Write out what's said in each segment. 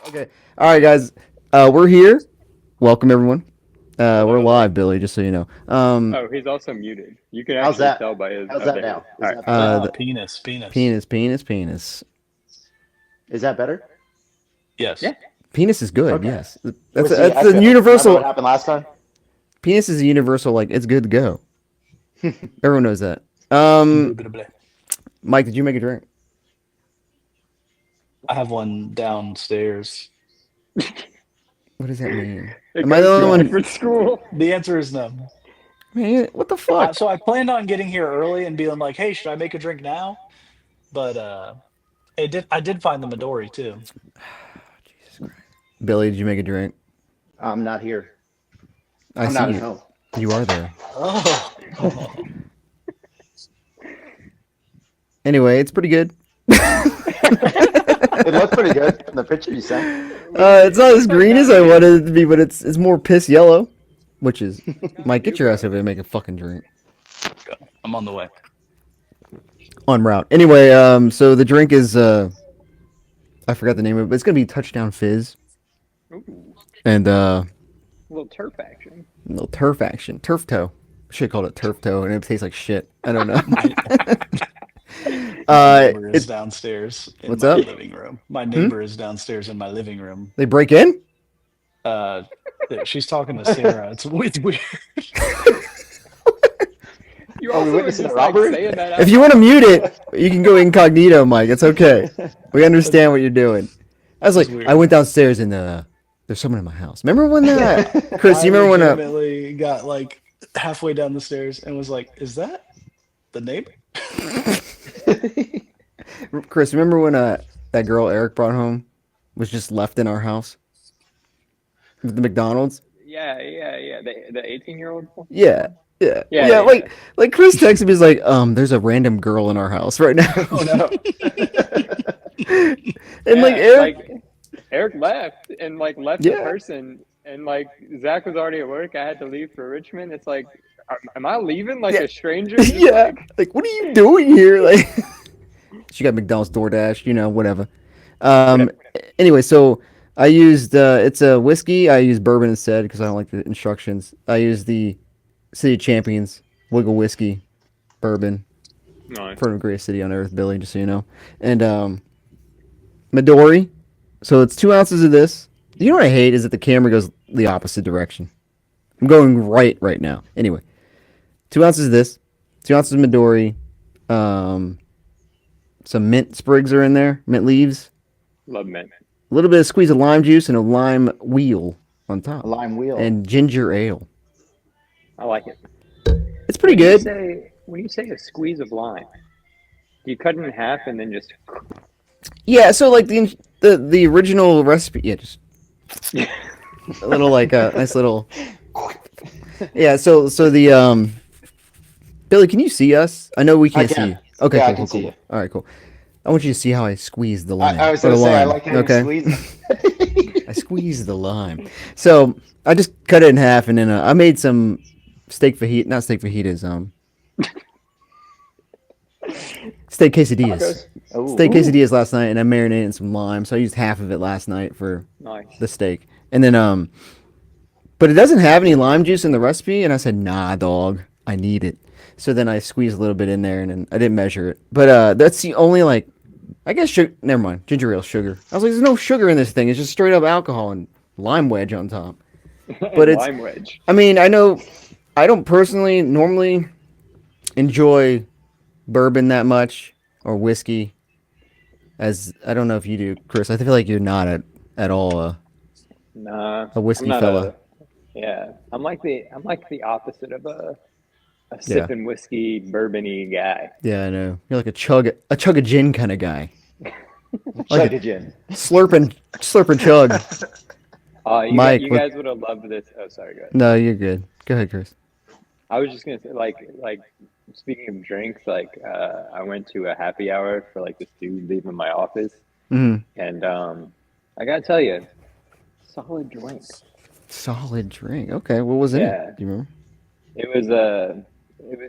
Okay. All right, guys. We're here. Welcome, everyone. We're live, Billy, just so you know. Oh, he's also muted. You can How's actually that? tell by his. How's Oh, that there he now? is. Is All right. that better? The Penis. penis. Is that better? Yes. Yeah. Penis is good, Okay. yes. Well, see, That's I the feel, remember what universal. happened last time? Penis is a universal, like, it's good to go. Everyone knows that. Blah, blah, blah. Mike, did you make a drink? I have one downstairs. What does that mean? It Am I the goes to only a one? different school. The answer is no. Man, what the fuck? So I planned on getting here early and being like, "Hey, should I make a drink now?" But I did find the Midori too. Jesus Christ. Billy, did you make a drink? I'm not here. I I'm see not at you. home. You are there. Oh. Anyway, it's pretty good. It looked pretty good in the picture you sent. It's not as green as I wanted it to be, but it's more piss yellow, which is Mike. Get your ass over there and make a fucking drink. I'm on the way. En route. Anyway, so the drink is I forgot the name of it, but it's gonna be Touchdown Fizz Ooh, and a little turf action. a little turf action, turf toe. Should have called it turf toe, and it tastes like shit. I don't know. My neighbor is It's downstairs in what's my up? living room. My neighbor is downstairs in my living room. They break in. Uh, she's talking to Sarah. It's weird. You Are we also were witnessing just a like robbery? saying that. If you want to mute it, you can go incognito, Mike. It's okay. We understand what you're doing. I was like, It's weird. I went downstairs and there's someone in my house. Remember when Chris? You remember when legitimately got like halfway down the stairs and was like, "Is that the neighbor?" Chris? Remember when that girl Eric brought home was just left in our house with the McDonald's? Yeah. The 18-year-old. Yeah. Yeah. Yeah. Like Chris texted me, he's like, there's a random girl in our house right now. Oh no. And like Yeah, Eric, Eric left and like left Yeah. the person, and like Zach was already at work. I had to leave for Richmond. It's like, am I leaving like Yeah. a stranger? Just, yeah. Like, what are you doing here? Like, she got McDonald's DoorDash, whatever. Anyway, so I used it's a whiskey. I used bourbon instead because I don't like the instructions. I used the City of Champions Wiggle whiskey, bourbon, Nice. from the greatest city on earth, Billy. Just so you know, and Midori. So it's 2 ounces of this. You know what I hate is that the camera goes the opposite direction. I'm going right now. Anyway, 2 ounces of this, 2 ounces of Midori. Some mint sprigs are in there, mint leaves. Love mint. A little bit of squeeze of lime juice and a lime wheel on top. A lime wheel. And ginger ale. I like it. It's pretty When you good. when you say a squeeze of lime, do you cut it in half and then just? Yeah, so like the original recipe, yeah, just a little like a nice little. Yeah, so the Billy, can you see us? I know we can't see can. you. Okay, Yeah, I cool, can cool, see cool. you. All right, cool. I want you to see how I squeeze the lime. I was or going the to say, I lime. like how Okay. you squeeze. I squeezed the lime. So I just cut it in half, and then I made some steak fajita, not steak fajitas, steak quesadillas. Ooh. Steak quesadillas last night, and I marinated in some lime. So I used half of it last night for Nice. the steak, and then but it doesn't have any lime juice in the recipe, and I said, nah, dog, I need it. So then I squeezed a little bit in there, and then I didn't measure it. But that's the only like. I guess never mind. Ginger ale, sugar. I was like, there's no sugar in this thing. It's just straight up alcohol and lime wedge on top. But it's. Lime wedge. I mean, I know. I don't personally normally enjoy bourbon that much or whiskey. As I don't know if you do, Chris. I feel like you're not at all Nah. a whiskey I'm not fella. Yeah. I'm like the opposite of a sipping whiskey bourbony guy. Yeah, I know. You're like a chug a gin kind of guy. Like Chug a gin. Slurping chug. Mike, You what- guys would have loved this. Oh, sorry, go ahead. No, you're good. Go ahead, Chris. I was just gonna say, like speaking of drinks, I went to a happy hour for like this dude leaving my office, Mm. and I gotta tell you, solid drink. Solid drink. Okay, what was in Yeah. it? Do you remember?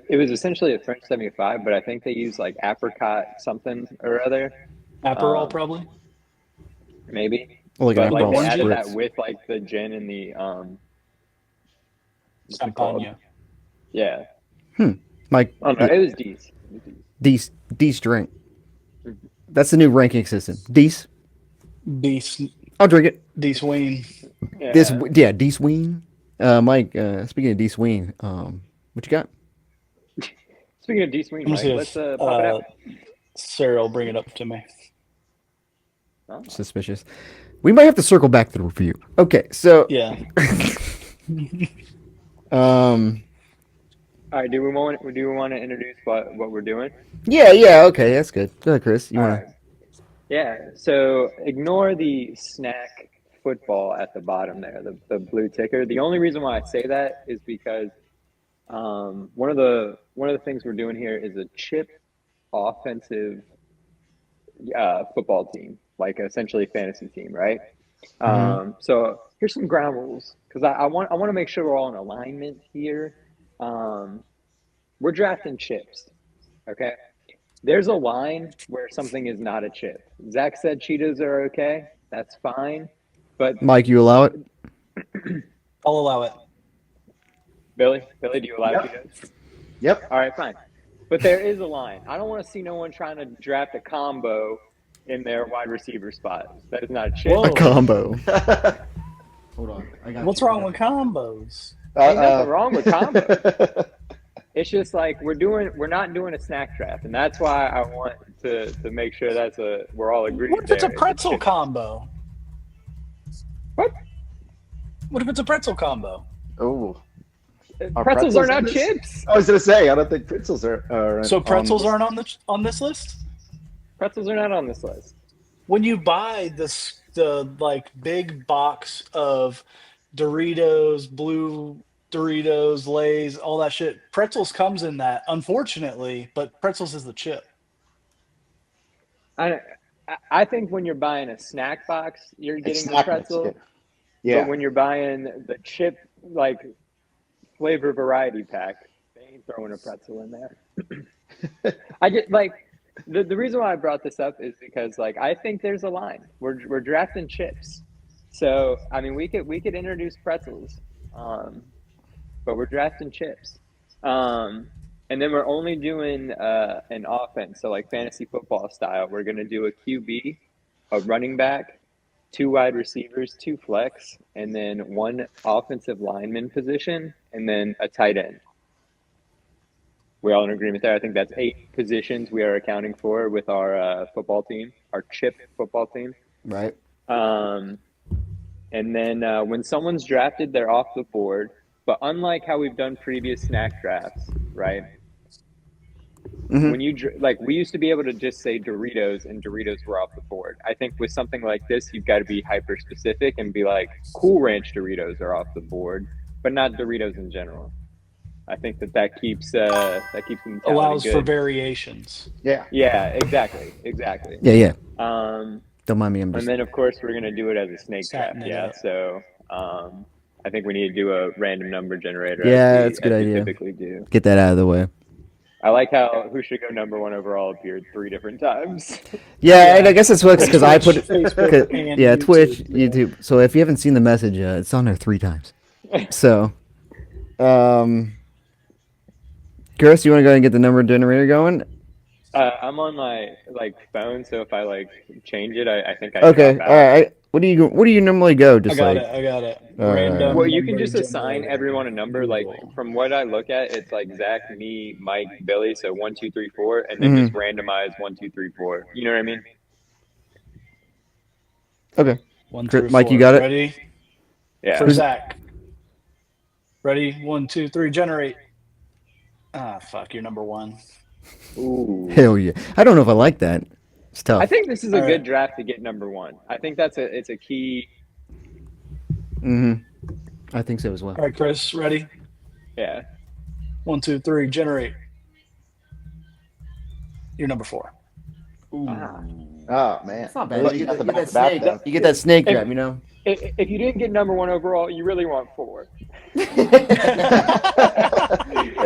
It was essentially a French 75, but I think they use like apricot something or other, Aperol, um, probably. maybe. Oh, like an But like Aperol they Orange added it? that spritz. with like the gin and the what's it called? Champagne. Yeah. Mike, Oh no, it was D's. It was Dece drink. D's. That's the new ranking system. Dece. Dece, I'll drink it. Dece Ween. This, Yeah. yeah, Dece Ween. Mike, speaking of Dece Ween, what you got? Speaking of D Sweeney, I'm gonna Mike, see let's if pop it out. Sarah will bring it up to me. Oh. Suspicious. We might have to circle back to the review. Okay, so Yeah. um, All right, do we want to introduce what we're doing? yeah, okay, that's good. Go ahead, Chris. You All wanna? right. Yeah. So ignore the snack football at the bottom there, the blue ticker. The only reason why I say that is because one of the things we're doing here is a chip offensive football team, like essentially fantasy team, right? Mhm. So here's some ground rules because I want to make sure we're all in alignment here. Um, we're drafting chips, okay? There's a line where something is not a chip. Zach said Cheetos are okay. That's fine. But Mike, you allow it? I'll allow it. Billy, do you allow Yep. Cheetos? Yep. All right, fine. But there is a line. I don't want to see no one trying to draft a combo in their wide receiver spot. That is not a chip. Whoa. A combo. Hold on. I got What's you. wrong with combos? Ain't nothing wrong with combos. It's just like we're not doing a snack draft, and that's why I want to make sure we're all agreed. What if it's a there. pretzel chip. combo? What? What if it's a pretzel combo? Oh, Pretzels are pretzels not in this? chips. I was gonna say I don't think pretzels are So pretzels on aren't on this list? Pretzels are not on this list. When you buy the like big box of Doritos, blue Doritos, Lay's, all that shit, pretzels comes in that, unfortunately, but pretzels is the chip. I think when you're buying a snack box, you're It's getting the snack mix, pretzel. yeah. But when you're buying the chip like flavor variety pack, they ain't throwing a pretzel in there. I get like the reason why I brought this up is because like I think there's a line. We're drafting chips, so I mean we could introduce pretzels, but we're drafting chips, and then we're only doing an offense. So like fantasy football style, we're gonna do a QB, a running back, two wide receivers, two flex, and then one offensive lineman position, and then a tight end. We all in agreement there. I think that's 8 positions we are accounting for with our football team, our chip football team. Right. Um, and then when someone's drafted, they're off the board. But unlike how we've done previous snack drafts, right? Mhm. When you like, we used to be able to just say Doritos, and Doritos were off the board. I think with something like this, you've got to be hyper specific and be like, Cool Ranch Doritos are off the board, but not Doritos in general. I think that keeps the mentality Allows for good. variations. Yeah. Yeah, exactly. Yeah. Um, Don't mind me. I'm and just. then of course we're gonna do it as a snake Setting draft. it Yeah, up. so I think we need to do a random number generator. Yeah, as that's a good we idea. typically do. Get that out of the way. I like how who should go number 1 overall appeared 3 different times. Yeah, and I guess it's because I put it. Facebook, 'cause- and yeah, Twitch, YouTube. YouTube. So if you haven't seen the message, it's on there 3 times. So, Chris, you want to go ahead and get the number generator going? I'm on my phone, so if I change it, I think I Okay. drop All out. right. What do you normally go? I Just got like. it. I got it. All right. Random. Well, you can number just assign generator. everyone a number. Like Google. from what I look at, it's like Zach, me, Mike, Billy. So 1, 2, 3, 4, and then just randomize 1, 2, 3, 4. You know what I mean? Okay. 1 Chris- through Mike, you 4. got it? Ready? Yeah. For Zach. Ready? 1, 2, 3. Generate. Ah, fuck. You're number 1. Ooh. Hell yeah. I don't know if I like that. It's tough. I think this is a All good right. draft to get number 1. I think it's a key. I think so as well. All right, Chris. Ready? Yeah. 1, 2, 3. Generate. You're number 4. Ah. Oh man, It's not bad. At You least get, got that, you get the that back snake. though. You get that snake If- grab, you know. If you didn't get number 1 overall, you really want 4. in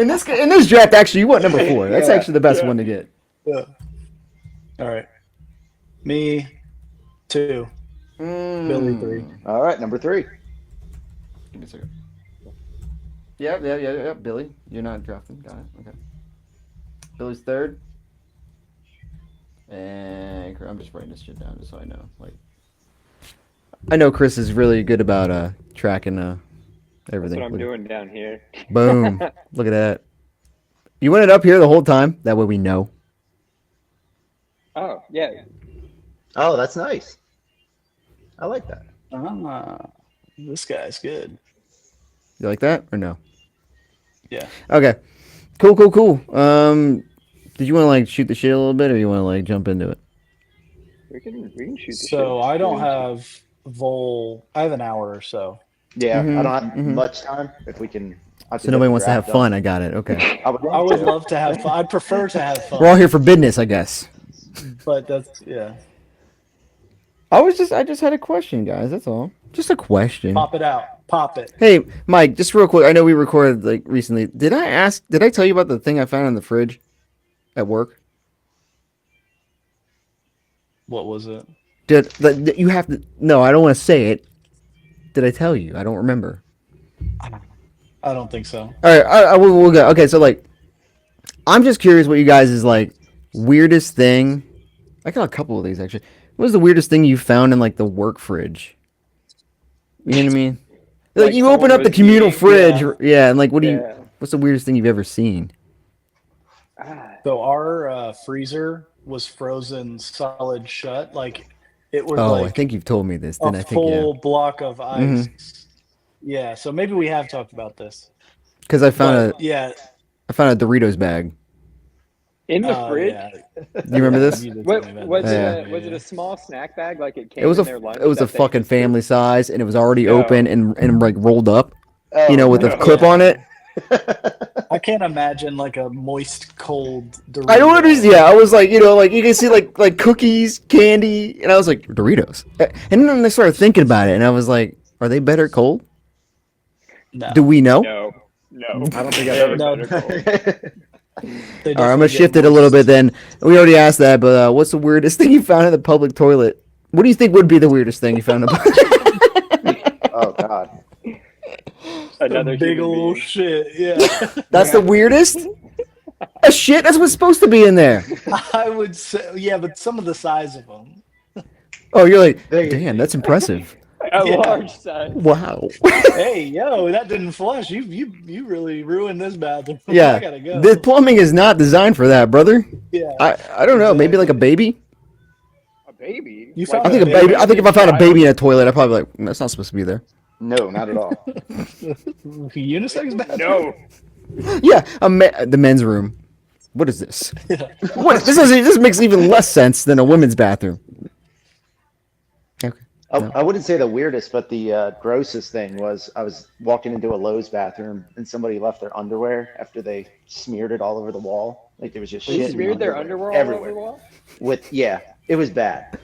this draft, actually, you want number 4. That's Yeah. actually the best Yeah. one to get. Yeah. All right. Me, 2. Billy, 3. All right, number 3. Give me a second. Yeah. Billy, you're not drafting. Got it. Okay. Billy's 3rd. And I'm just writing this shit down just so I know. Like, I know Chris is really good about tracking That's everything. what I'm doing down here. Boom. Look at that. You want it up here the whole time? That way we know. Oh, yeah. Oh, that's nice. I like that. This guy's good. You like that or no? Yeah. Okay. Cool. Did you want to like shoot the shit a little bit, or you want to like jump into it? We can shoot the So shit. I don't have Vol. I have an hour or so. Yeah, Mhm, I don't have mhm. much time. If we can, I So can nobody get wants to the have draft fun. done. I got it. Okay. I would I would to. love to have fun. I'd prefer to have fun. We're all here for business, I guess. But that's yeah. I just had a question, guys. That's all. Just a question. Pop it out. Pop it. Hey, Mike, just real quick. I know we recorded like recently. Did I tell you about the thing I found in the fridge at work? What was it? You have to? No, I don't want to say it. Did I tell you? I don't remember. I don't think so. All right, we'll go. Okay, so like, I'm just curious what you guys is like weirdest thing. I got a couple of these actually. What was the weirdest thing you found in like the work fridge? You know what I mean? Like, Like you open someone up the was communal eating- fridge, yeah. yeah, and like, Yeah. what's the weirdest thing you've ever seen? Ah, So our freezer was frozen solid shut. Like it was Oh, I like think you've told me this. a Then I think full block of ice. Mhm. Yeah. So maybe we have talked about this. because I found But, yeah. I found a Doritos bag. in the fridge? Yeah. Do you remember this? You did What tell me about was this. Yeah. was it a small snack bag like it came It was in their lunch? it was a that they fucking just threw? family size, and it was already No. open and like rolled up. Oh, You know, with a no. clip on it. I can't imagine like a moist, cold Dorito. I don't understand. Yeah, I was like, you know, like you can see like cookies, candy, and I was like Doritos. And then I started thinking about it, and I was like, are they better cold? No. Do we know? No. I don't think I've ever No. done They All right, I'm definitely gonna get shift it a little moist. bit. Then we already asked that, but what's the weirdest thing you found in the public toilet? What do you think would be the weirdest thing you found in the Oh God. Another big human old being. shit. Yeah. That's the weirdest? A shit? That's what's supposed to be in there. I would say, yeah, but some of the size of them. Oh, you're like, There you- damn, that's impressive. A Yeah. large size. Wow. Hey, yo, that didn't flush. You really ruined this bathroom. I Yeah. gotta go. The plumbing is not designed for that, brother. Yeah. I don't know. Maybe like a baby. A baby. You Like found I think a baby. baby. I think if I found a baby in a toilet, I'd probably be like, that's not supposed to be there. No, not at all. Unisex bathroom. No. Yeah, the men's room. What is this? Yeah. What this makes even less sense than a women's bathroom. Okay. I wouldn't say the weirdest, but the grossest thing was I was walking into a Lowe's bathroom and somebody left their underwear after they smeared it all over the wall. Like there was just They shit. in smeared their underwear all everywhere. over the wall? It was bad.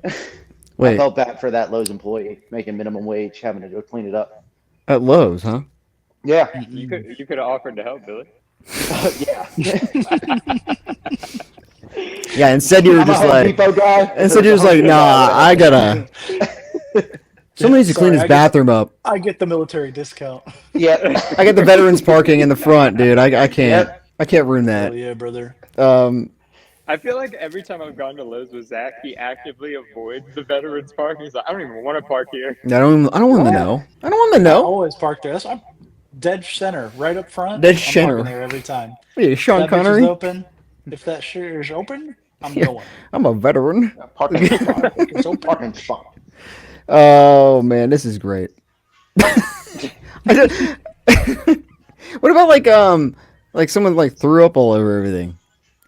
I Wait, felt bad for that Lowe's employee making minimum wage, having to go clean it up. at Lowe's, huh? Yeah, You could have offered to help, Billy. yeah. Yeah. Instead, you were I'm a just Home like, Depot guy. instead you're just like, nah, I gotta. Somebody needs to clean Sorry, this I guess- bathroom up. I get the military discount. Yeah. I got the veterans parking in the front, dude. I can't. Yep. I can't ruin Oh that. yeah, brother. I feel like every time I've gone to Lowe's with Zach, he actively avoids the veterans park. He's like, I don't even want to park here. I don't want to know. I don't want to I know. always park there. I'm dead center, right up front. Dead I'm center. parking there every time. Hey, Sean That bitch is Connery. open. If that shit is open, I'm Yeah. going. I'm a veteran. Parking spot. It's open. Parking spot. Oh man, this is great. What about like someone like threw up all over everything?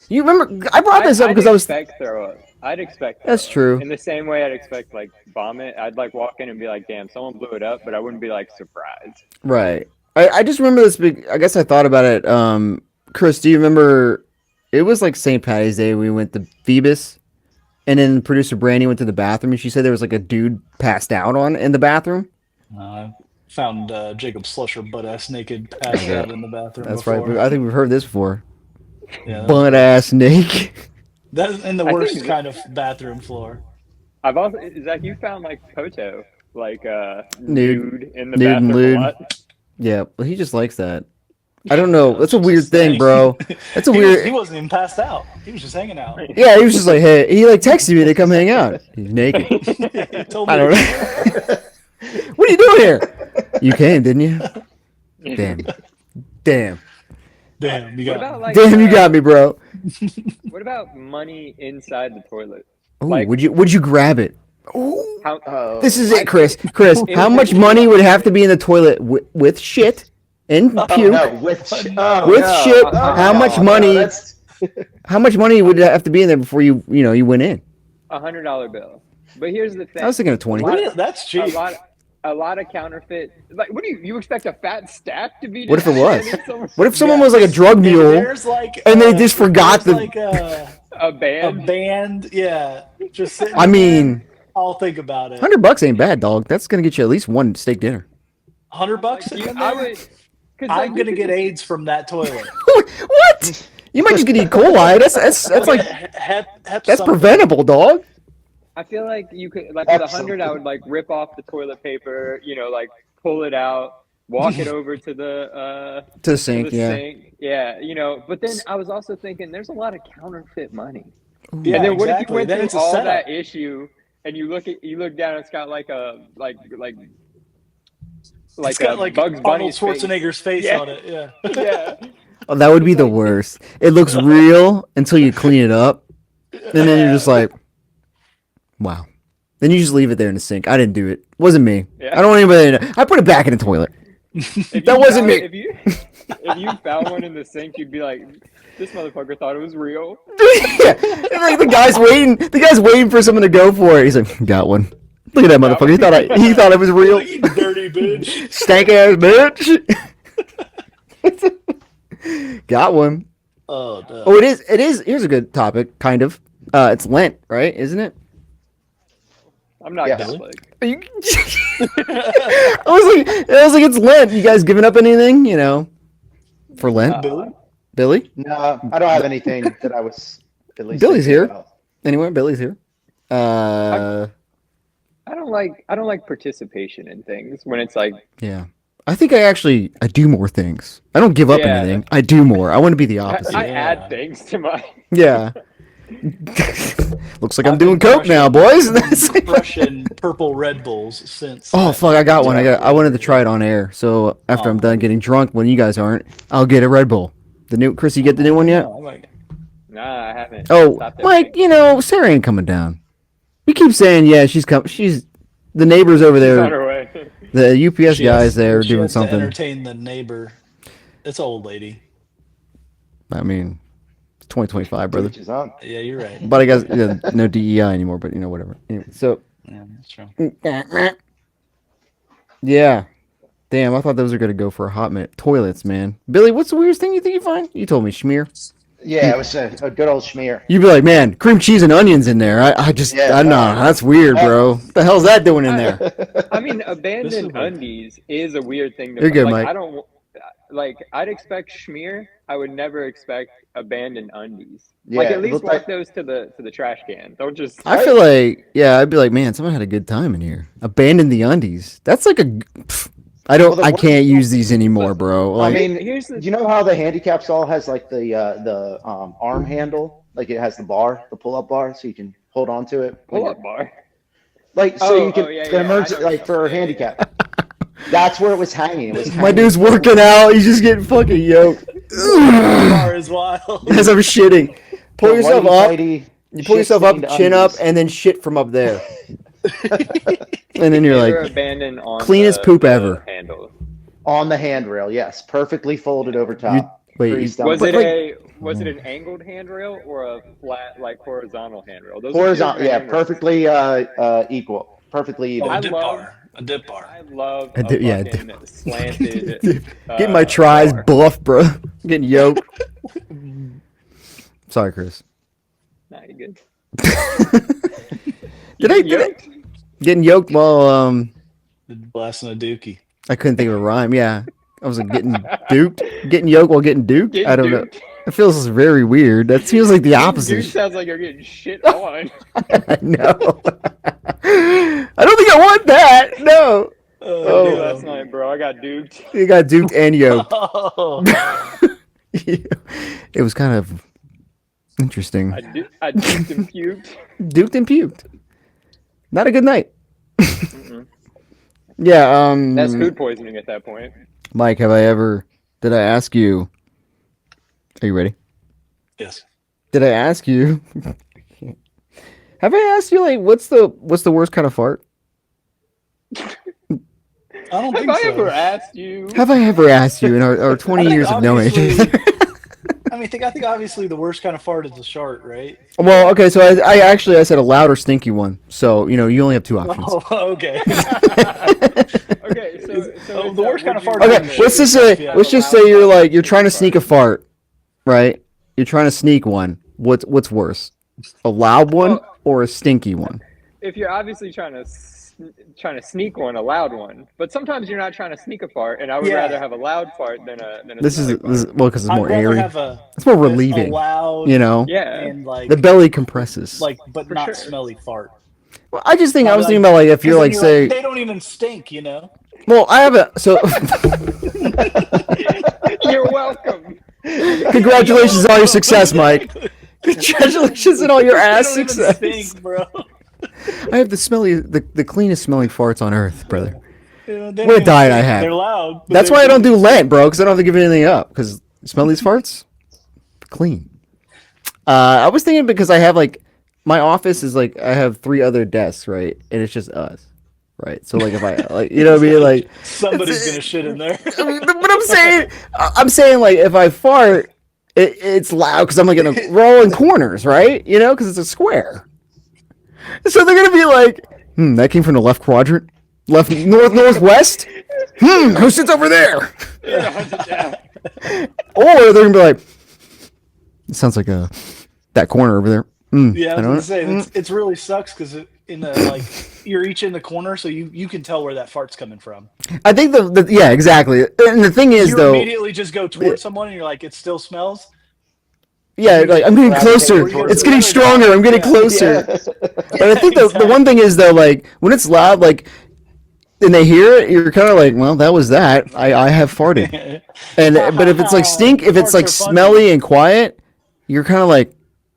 You remember? I brought this up because I was. expect throw up. I'd expect That's throw up. true. In the same way I'd expect like vomit. I'd like walk in and be like, damn, someone blew it up, but I wouldn't be like surprised. Right. I just remember this big. I guess I thought about it. Chris, do you remember? It was like St. Patty's Day. We went to Phoebus, And then producer Brandy went to the bathroom, and she said there was like a dude passed out in the bathroom. I found Jacob Slusher butt ass naked passed out in the bathroom. That's before. right. I think we've heard this before. Yeah, Butt ass naked. that's in the I worst think- kind of bathroom floor. I've also Zach, you found like Poto, like Nude. nude in the Nude and bathroom lewd. a lot. Yeah, well, he just likes that. I don't know. That's a Just weird thing, saying. bro. That's a He weird. wasn't even passed out. He was just hanging out. Yeah, he was just like, hey, he like texted me to come hang out. He's naked. He told me I don't to- know. What are you doing here? You came, didn't you? Damn. Damn, you What got about me. like Damn, you got me, bro. what about money inside the toilet? Ooh, Like- would you grab it? Ooh, How Oh, this is it, Chris. Chris, how much money would have to be in the toilet with shit and puke? no, with With shit, how much money- that's- How much money would have to be in there before you went in? $100 bill? But here's the thing. I was thinking of 20. Really? That's cheap. A lot of counterfeit. Like, what do you expect a fat stack to be? What if it was? just somewhere? What if someone was like a drug mule There's like, and they just forgot there's the? like a a band? band, yeah. Just sitting I mean, I'll think about it. $100 ain't bad, dog. That's gonna get you at least one steak dinner. $100 Like, sitting I there? would. 'Cause, like, I'm you gonna could get just- AIDS from that toilet. What? You might just get E. coli. That's like that's preventable, dog. I feel like you could, like, with 100, I would like rip off the toilet paper. Like pull it out, walk it over to the To the sink, yeah. sink. Yeah. But then I was also thinking, there's a lot of counterfeit money. Yeah, And then what if you exactly. went Then through it's a all setup. that issue and you look down, it's got like a It's got a like Bugs Arnold Bunny's Schwarzenegger's face Yeah. on it. Yeah. face. Yeah. Oh, that would be the worst. It looks real until you clean it up, and then you're just like, wow. Then you just leave it there in the sink. I didn't do it. Wasn't me. Yeah. I don't want anybody to know. I put it back in the toilet. If That you wasn't found- me. If you found one in the sink, you'd be like, this motherfucker thought it was real. Yeah. And like the guy's waiting. The guy's waiting for someone to go for it. He's like, got one. Look at that motherfucker. He thought it was real. You dirty bitch. Stank ass bitch. Got one. Oh, no. Oh, it is. It is. Here's a good topic. Kind of. It's Lent, right? Isn't it? I'm not Yeah. Catholic. Are you... I was like, it's Lent. You guys giving up anything? For Lent? Billy? Billy? No, I don't have anything that I was at least. Billy's thinking here. about. Anyway, Billy's here. I don't like participation in things when it's like, Yeah. I think I do more things. I don't give up Yeah. anything. I do more. I want to be the I opposite. add things to my. Yeah. Looks like I'm I've doing been coke now, boys. Crushing purple Red Bulls since. Oh fuck! I got one. I wanted to try it on air. So after I'm done getting drunk, when you guys aren't, I'll get a Red Bull. The new Chris, you get the new one yet? Oh, my- Nah, I haven't. Oh, Stopped Mike, everything. Sarah ain't coming down. We keep saying, yeah, she's coming. She's the neighbors over She's on there. her way. The UPS She guys has- there are she doing has to something. entertain the neighbor. It's an old lady. I mean, it's 2025, brother. Which is on. Yeah, you're right. But I guess no DEI anymore. But whatever. Anyway, so Yeah, that's true. yeah, damn, I thought those were gonna go for a hot minute. Toilets, man. Billy, what's the weirdest thing you think you find? You told me schmear. Yeah, it was a good old schmear. You'd be like, man, cream cheese and onions in there. I Yeah, know that's weird, bro. What the hell's that doing in there? I mean, This is abandoned like- undies is a weird thing to You're good, like. Mike. I don't like. I'd expect schmear. I would never expect abandoned undies. Like Yeah, at it least looked walk like- those to the trash can. Don't just. I feel like, yeah, I'd be like, man, someone had a good time in here. Abandon the undies. That's like I Well, the I one- can't use these anymore, bro. I Like, mean, here's the- you know how the handicap stall has like the arm handle, like it has the bar, the pull-up bar, so you can hold on to it. pull up bar. Like so you can yeah, for yeah, I emergency, know like for what you're saying. handicap. That's where it was hanging. It was my hanging. dude's working out. He's just getting fucking yoked Bar is wild. as I'm shitting. Pull The yourself up. whitey-tighty, You pull yourself up, shit-stained chin up, undies. and then shit from up there. And then you're They're like, abandoned on cleanest the- poop the ever. handle. On the handrail, yes, perfectly folded over top. wait, Greased you- up. Was But, was it an angled handrail or a flat, like horizontal handrail? Those are Horizontal, two yeah, handrails. perfectly equal, perfectly even. Oh, I a dip love- bar. A dip bar. I love A dip- yeah, fucking slanted. Getting my tries bar. buff, bro. Getting yoked. Sorry, Chris. Nah, you good. Did I getting yoked while Blasting a dookie. I couldn't think of a rhyme. Yeah, I was like getting duped, getting yoked while getting duped. Getting I don't know. duped. It feels very weird. That feels like the Dude opposite. sounds like you're getting shit on. I know. I don't think I want that. No. Oh, damn. last night, bro. I got duped. You got duped and yoked. Oh, It was kind of interesting. I duped and puked. Duped and puked. Not a good night. Yeah. That's food poisoning at that point. Mike, did I ask you? Are you ready? yes. Did I ask you? Have I asked you like what's the worst kind of fart? I don't Have think I so. ever asked you? Have I ever asked you in our 20 I think years of knowing each obviously- other? I think obviously the worst kind of fart is a shart, right? Well, okay, so I said a loud or stinky one. So, you only have two options. Oh, okay. Okay, so The worst kind of fart. Okay, let's just say you're trying to sneak a fart, right? You're trying to sneak one. What's worse? A loud one or a stinky one? If you're obviously trying to sneak one, a loud one, but sometimes you're not trying to sneak a fart, and I would Yeah. rather have a loud fart than a. This is smelly well because it's more I'd rather airy. have It's more relieving. a loud, Yeah. and like The belly compresses. but For not sure. smelly fart. Well, I was thinking about like if 'Cause you're then like say, they don't even stink, you know. well, I have a so. You're welcome. Congratulations on all your success, Mike. Congratulations on all your ass They don't success. even stink, bro. I have the cleanest smelling farts on earth, brother. They don't What a even diet I stink. have. They're loud. but That's they're why I don't good. do Lent, bro, because I don't have to give anything up. Because smell these farts, clean. I was thinking because I have like my office is like I have 3 other desks, right, and it's just us, right. So like if I like what I mean, like Somebody's gonna shit in there. but I'm saying like if I fart, it's loud because I'm like in a row in corners, right? Because it's a square. So they're gonna be like, that came from the left quadrant, left northwest. Who sits over there? Yeah. Or they're gonna be like, it sounds like that corner over there. Yeah, I was I don't gonna know. say it's really sucks because in the like you're each in the corner, so you can tell where that fart's coming from. I think yeah, exactly. And the thing is You though, immediately just go towards someone and you're like, it still smells. yeah, like I'm getting closer. towards It's the getting other stronger. guy. I'm getting Yeah. closer. But I think the exactly. one thing is though, like when it's loud, like and they hear it, you're kind of like, well, that was that. I have farted. And but if it's like stink, if it's Farts like are funny. smelly and quiet, you're kind of like,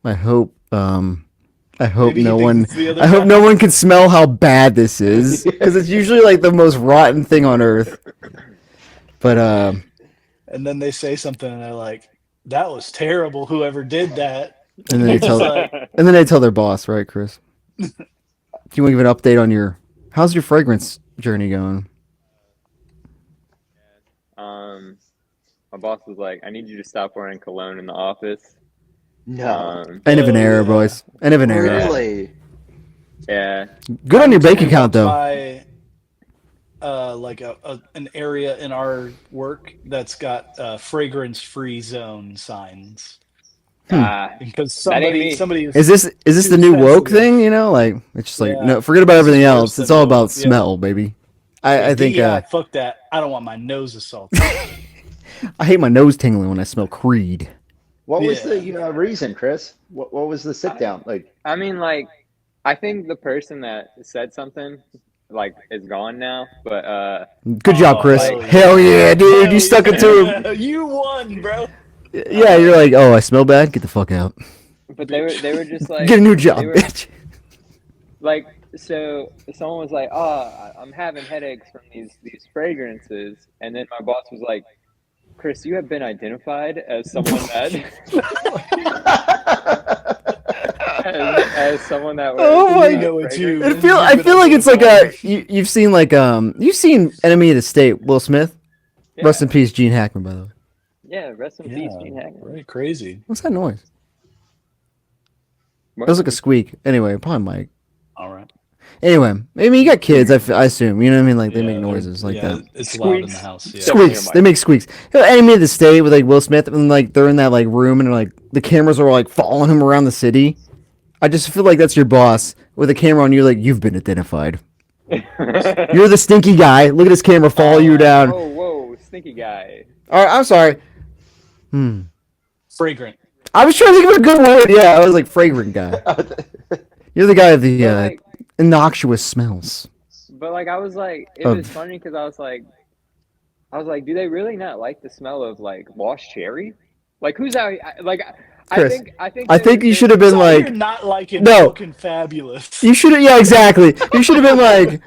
I hope Maybe he no thinks one it's the other I hope guy. no one can smell how bad this is because it's usually like the most rotten thing on earth. But And then they say something and they're like, that was terrible, whoever did that. and then they It's tell like, and then they tell their boss, right, Chris? Do you want to give an update on how's your fragrance journey going? My boss was like, "I need you to stop wearing cologne in the office." No. End of an Oh, era, yeah. boys. End of an era. Really? Yeah. Good on your bank account though. by like an area in our work that's got fragrance-free zone signs. Because That ain't me. somebody Is this the new woke thing? Like it's just like Yeah. no, forget about everything It's else. worse It's than all woke, about yeah. smell, baby. I think fuck that. I don't want my nose assaulted. I hate my nose tingling when I smell Creed. What was Yeah. the reason, Chris? What was the sit down? Like, I mean, like, I think the person that said something, like, is gone now. But Good job, Chris. hell yeah. Hell yeah, dude! Hell You stuck it to him. yeah. You won, bro. Yeah, you're like, oh, I smell bad. Get the fuck out. they were just like, Get a new job, they were- bitch. like, so someone was like, "Oh, I'm having headaches from these fragrances," and then my boss was like, "Chris, you have been identified as someone that as someone that wears Oh my We know it's you. fragrances." I feel like it's like you've seen like you've seen Enemy of the State, Will Smith. Yeah. Rest in peace, Gene Hackman, by the way. Yeah, rest in peace, Gene Yeah, Hackman. right, crazy. What's that noise? What? That was like a squeak. Anyway, probably Mike. All right. Anyway, I mean, you got kids. I assume. You know what I mean? Like they make Yeah, noises like yeah, that. It's loud in the Squeaks. house. Yeah. Squeaks. Mike. They make squeaks. Enemy of the State with like Will Smith, and like they're in that like room, and like the cameras are like following him around the city. I just feel like that's your boss with a camera on you. Like, you've been identified. You're the stinky guy. Look at this camera follow you down. Whoa, stinky guy. All right, I'm sorry. Fragrant. I was trying to think of a good word. Yeah, I was like fragrant guy. You're the guy of the innocuous smells. But like, I was like, it was funny because I was like, do they really not like the smell of like lost cherry? Like, who's out? Like, Chris, I think I think you should have been So like, you're not liking no. fucking fabulous. You should have. Yeah, exactly. You should have been like.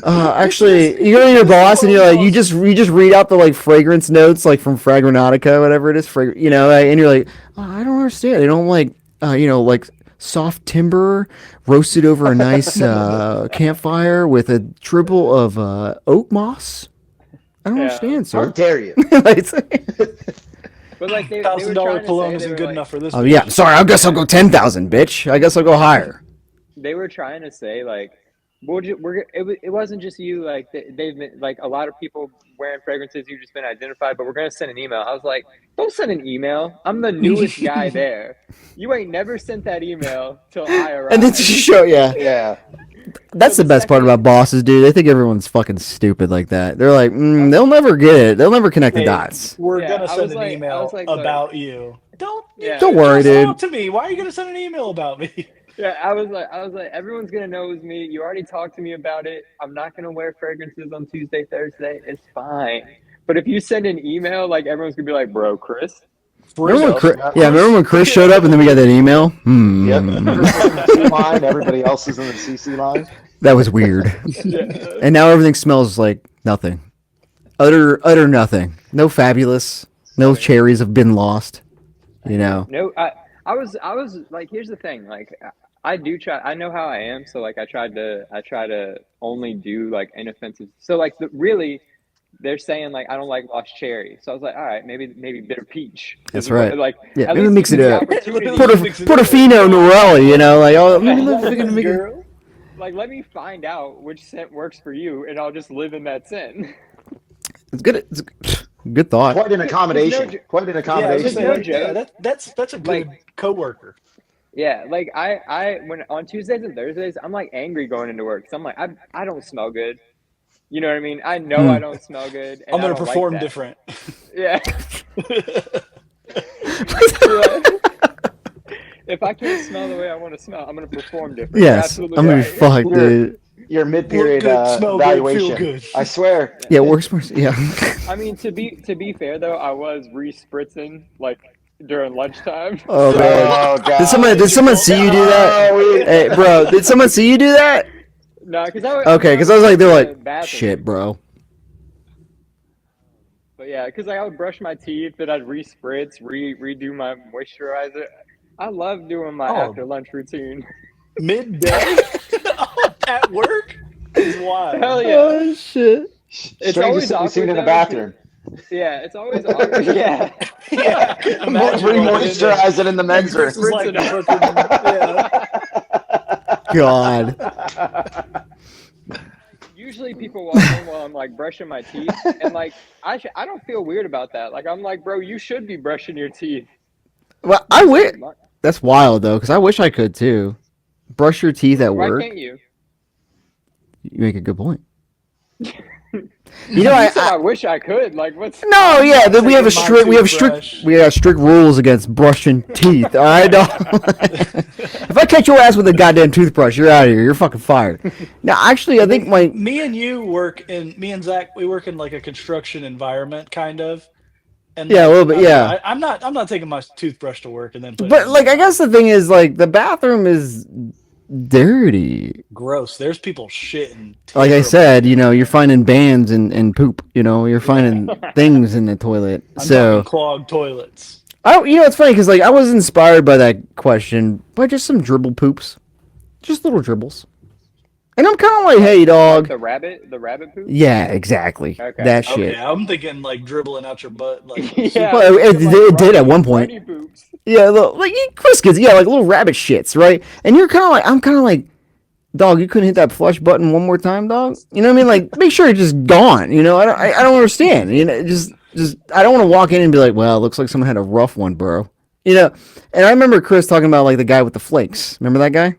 Actually, you go to your boss and you're like, you just read out the like fragrance notes like from Fragrantica, whatever it is, you know, and you're like, oh, I don't understand. They don't like, like soft timber roasted over a nice campfire with a dribble of oak moss. I don't understand, How sir. dare you? But like, they were $1,000 trying to cologne say, isn't good enough for this. Oh yeah, sorry. I guess I'll go 10,000, bitch. I guess I'll go higher. They were trying to say like, it wasn't just you. Like they've been like a lot of people wearing fragrances. You've just been identified, but we're gonna send an email. I was like, don't send an email. I'm the newest guy there. You ain't never sent that email till I arrived. And then to show, Yeah. That's the best part about bosses, dude. They think everyone's fucking stupid like that. They're like, they'll never get it. They'll never connect the dots. We're Yeah, gonna I send was an like- email I was like, about you. Don't worry, just dude. talk to me. Why are you gonna send an email about me? Yeah, I was like, everyone's gonna know it was me. You already talked to me about it. I'm not gonna wear fragrances on Tuesday, Thursday. It's fine. But if you send an email, like everyone's gonna be like, bro, Chris. Remember when Chris showed up and then we got that email? Yep. CC line, everybody else is in the CC line. That was weird. And now everything smells like nothing. Utter nothing. No fabulous. No cherries have been lost. You know. No, I was like, here's the thing, like I do try. I know how I am, so like I try to only do like inoffensive. So like really, they're saying like I don't like lost cherry. So I was like, all right, maybe bitter peach. That's right. Like Yeah, at maybe least mix give it me the up. opportunity. Portofino Norelli, you know, like make it. Girl. Like, let me find out which scent works for you, and I'll just live in that scent. It's good. It's a good thought. Quite an accommodation. Quite an Yeah, accommodation. no joke. that's a good coworker. Yeah, like I when on Tuesdays and Thursdays, I'm like angry going into work. So I'm like, I don't smell good. You know what I mean? I know I don't smell good. And I'm gonna I don't perform like that. different. Yeah. If I can't smell the way I want to smell, I'm gonna perform different. Yes, I'm gonna be fucked, dude. Your mid-period Look good, smell good, evaluation. feel good. I swear. Yeah, works more. Yeah. I mean, to be fair though, I was re-spritzing like during lunchtime. Oh man. Oh, God. Did someone see you do that? Hey, bro, did someone see you do that? No, because I Okay, because I was like, they're in the like, bathroom. shit, bro. But yeah, because I would brush my teeth, then I'd re-spritz, redo my moisturizer. I love doing my after lunch routine. Midday at work is wild. Hell yeah! Oh shit. It's Strangest always thing we've seen awkward, in the though, bathroom. Yeah, it's always awkward. Yeah. Yeah, imagine Re-moisturizing in the men's room. This is like the fucking, yeah. God. Usually people walk in while I'm like brushing my teeth, and like I don't feel weird about that. Like I'm like, bro, you should be brushing your teeth. Well, I wish. That's wild though, because I wish I could too. Brush your teeth at Why work. can't you? You make a good point. You know, I wish I could. Like, what's No, yeah, then we have a taking my strict, toothbrush. we have strict rules against brushing teeth. All right, dog? If I catch your ass with a goddamn toothbrush, you're out of here. You're fucking fired. Now, actually, I think Me and Zach, we work in like a construction environment, kind of. And Yeah, a little bit, I don't yeah. know, I'm not taking my toothbrush to work and then. but like, I guess the thing is, like, the bathroom is dirty. gross. There's people shitting. Like I terrible. said, you know, you're finding bands and poop. You know, you're finding things in the toilet. I'm So, talking clogged toilets. it's funny because like I was inspired by that question by just some dribble poops, just little dribbles, and I'm kind of like, hey, dog. the rabbit poop? Yeah, exactly. Okay. That shit. Okay, I'm thinking like dribbling out your butt. Like, Yeah. Well, it like did at one point. runny poops. Yeah, like Chris gets, like little rabbit shits, right? And you're kind of like, I'm kind of like, dog, you couldn't hit that flush button one more time, dog. You know what I mean? Like, make sure it's just gone. You know, I don't understand. You know, just I don't want to walk in and be like, well, it looks like someone had a rough one, bro. You know, and I remember Chris talking about like the guy with the flakes. Remember that guy?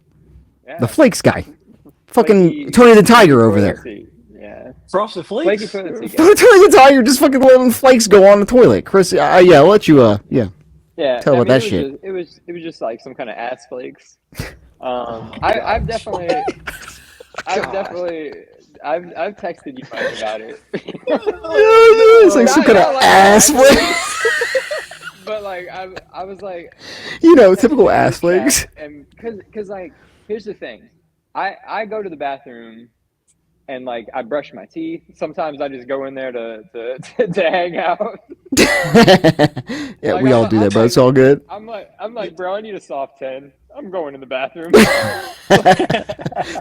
Yeah. The flakes guy. Flaky- Fucking Tony the Tiger over toilet there. seat. Yeah. Frosted Flaky Flakes. toilet seat. Tony the Tiger just fucking letting flakes go on the toilet. Chris, yeah, I'll let you. Yeah. Yeah. Tell about that it was shit. Just, it was just like some kind of ass flakes. I've definitely I've texted you Mike about it. It's like some kind of ass flakes. But like I was like, You know, typical ass flakes. and because like here's the thing, I go to the bathroom and like I brush my teeth. Sometimes I just go in there to hang out. Yeah, Like, we all do that, bro. It's all good. I'm like, bro, I need a soft 10. I'm going in the bathroom.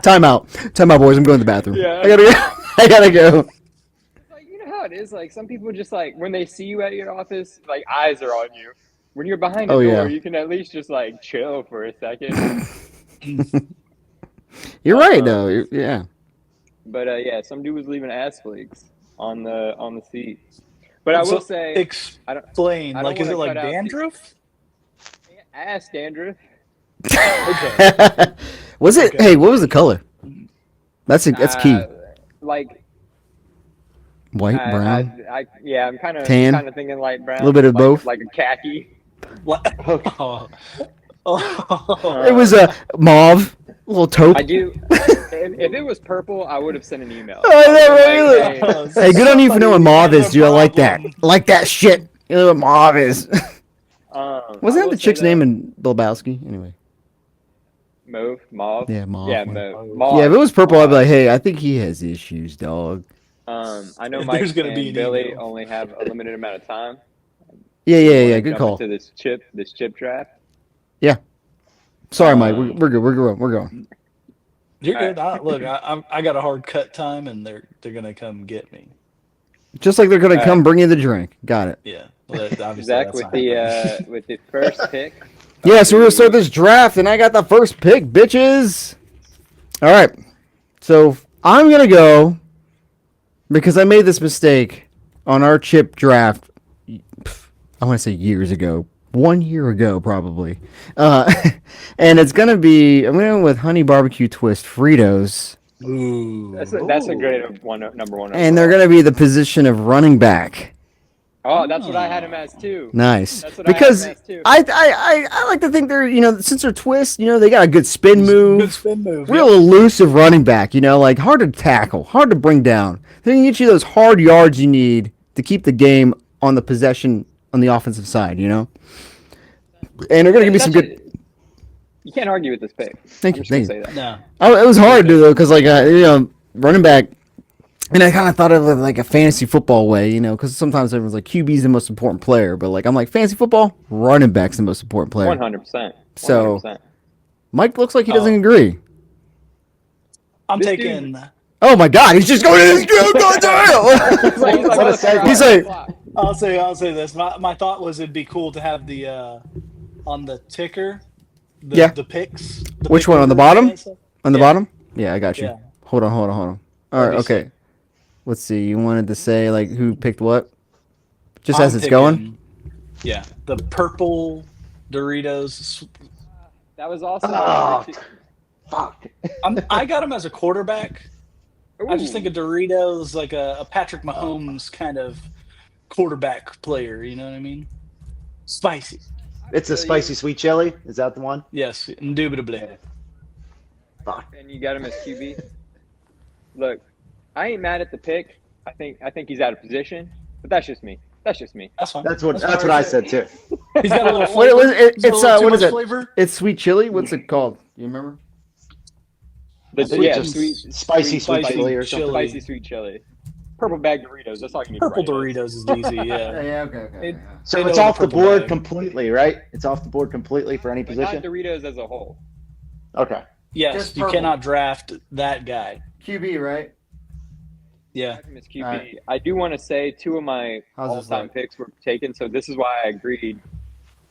Time out, boys. I'm going to the bathroom. Yeah. I gotta go. Like, you know how it is. Like some people just like when they see you at your office, like eyes are on you. When you're behind a Oh, door, yeah. you can at least just like chill for a second. You're right, though. Yeah. But yeah, some dude was leaving ass flakes on the seat. But I So, will say, I don't explain. I don't Like, is wanna it like cut out the- dandruff? ass dandruff. Okay. Was it? Okay. Hey, what was the color? That's key. Like White, brown. yeah, I'm kind of Tan? thinking light brown. A little bit of like, both? like a khaki. What? Oh. It was a mauve, a little taupe. I do. If it was purple, I would have sent an email. Oh, I know, Like, right? hey, Hey, good on you for knowing mauve Somebody is, dude. I like that. problem. I like that shit. You know what mauve is? Wasn't I that will the say chick's though, name in Lebowski? Anyway. Mauve. Yeah, mauve. Yeah, Yeah, if it was purple, I'd be like, hey, I think he has issues, dog. I know There's Mike gonna and be an Billy email. only have a limited amount of time. Yeah. Good Jump call. into this chip draft. Sorry, Mike. We're good. We're going. You're All good. Look, I got a hard cut time, and they're gonna come get me. Just like they're gonna All come bring you the drink. Got it. Yeah. Well, obviously Zach that's with not the happening. with the first pick. Yeah, so we're gonna start this draft, and I got the first pick, bitches. All right, so I'm gonna go because I made this mistake on our chip draft. I want to say years ago, 1 year ago probably, and it's gonna be I'm going with honey barbecue twist Fritos, Ooh. That's a great number one. and they're overall. gonna be the position of running back. Oh, that's what I had him as too. Nice. That's what I Because had too. I like to think they're, since they're twists, they got a good spin move. Good spin move. Real elusive running back, like hard to tackle, hard to bring down. They can get you those hard yards you need to keep the game on the possession on the offensive side, And they're going to give me some good. You can't argue with this pick. Thank I'm you. just gonna Thank you. say that. No. Oh, it was hard to do, though, because, running back. And I kind of thought of it like a fantasy football way, because sometimes everyone's like QB's the most important player, but I'm like fantasy football, running back's the most important player. 100%. So Mike looks like he doesn't agree. I'm This taking. Oh my God, he's just going to this dude. He's like, I'll say this. My thought was it'd be cool to have the on the ticker. The picks. Which one, on the bottom? On the bottom? Yeah, I got you. Yeah. Hold on. All right, okay. Let's see. You wanted to say who picked what? Just as it's going? Yeah, the purple Doritos. That was also. Fuck. I got him as a quarterback. I just Ooh. think of Doritos like a Patrick Mahomes kind of quarterback player. You know what I mean? Spicy. It's a spicy sweet chili. Is that the one? Yes, indubitably. Fuck. And you got him as QB. Look, I ain't mad at the pick. I think he's out of position, but that's just me. That's That's fine. That's what I said too. He's got a little Wait, flavor. it's He's got a little too what is much it? Flavor. It's sweet chili. What's it called? You remember? I think Yeah, just sweet, spicy sweet spicy chili or chili. something. spicy sweet chili. Purple bag Doritos. That's all you need. Purple to write. Doritos is easy. Yeah. Yeah. Okay. So They it's know off the purple board bag. completely, right? It's off the board completely for any But not position. Doritos as a whole. Okay. Yes, Just you purple. cannot draft that guy. QB, right? Yeah. Miss QB. Alright. I do want to say two of my How's this all-time look? picks were taken, so this is why I agreed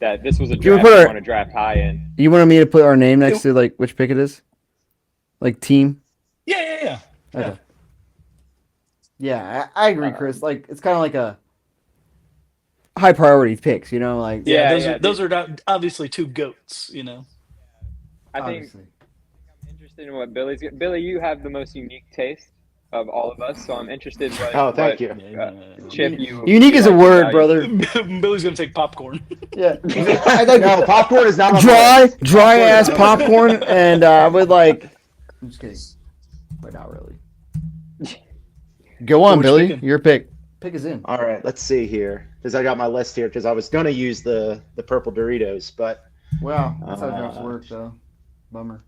that this was a You draft put I our- want to draft high in. You wanted me to put our name next to which pick it is? Team? Yeah. Okay. Yeah, I agree, Chris. It's kind of like high priority picks. You know, like Those are not, obviously two goats. I think obviously. I'm interested in what Billy's. Billy, you have the most unique taste of all of us, so I'm interested what. Oh, thank you. Chip, you Unique is a like word, value. brother. Billy's gonna take popcorn. Yeah. No, popcorn is not on dry, my list. dry ass popcorn, and I would like. I'm just kidding, but not really. Go on, Which Billy. picking? Your pick. Pick is in. All right, let's see here, because I got my list here, because I was gonna use the purple Doritos, but Wow, that's how drafts work, though. Bummer.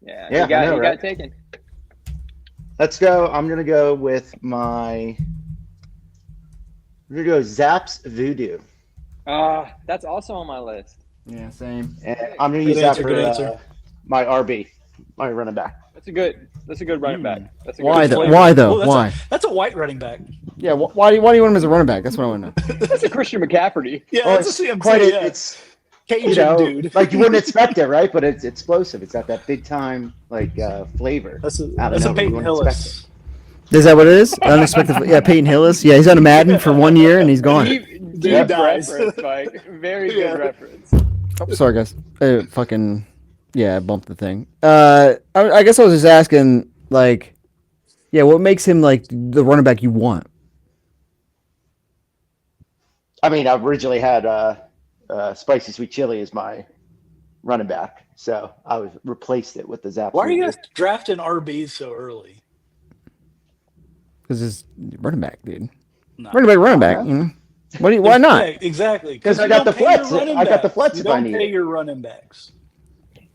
Yeah, Yeah, you got I know, you right? got taken. let's go. I'm gonna go with my. We're gonna go Zapp's Voodoo, That's also on my list. Yeah, same. and I'm gonna Good use answer, that good for answer. my RB, my running back. That's a good running back. That's a good Why though? flavor. Why though? Well, that's Why? That's a white running back. Yeah. Why do you want him as a running back? That's what I want to know. That's a Christian McCaffrey. Yeah, Well, that's a CMC. quite yeah. it's Cajun dude. like you wouldn't expect it, right? But it's explosive. It's got that big time flavor. That's a out of nowhere. You Peyton wouldn't expect Hillis. Is that what it is? Unexpected. Yeah, Peyton Hillis. Yeah, he's on a Madden for 1 year and he's gone. Deep dies. reference, Mike. Very good Yeah. reference. Oh, sorry, guys. Fucking. Yeah, I bumped the thing. I guess I was just asking, like, yeah, what makes him like the running back you want? I mean, I originally had spicy sweet chili as my running back, so I was replaced it with the Zapp. Why are you Voodoo. guys drafting RBs so early? Because it's running back, dude. No. Running back. You know? Why not? Yeah, exactly. 'Cause I you got don't the pay your flex. running I got the backs. flex You if I don't need pay it. your running backs.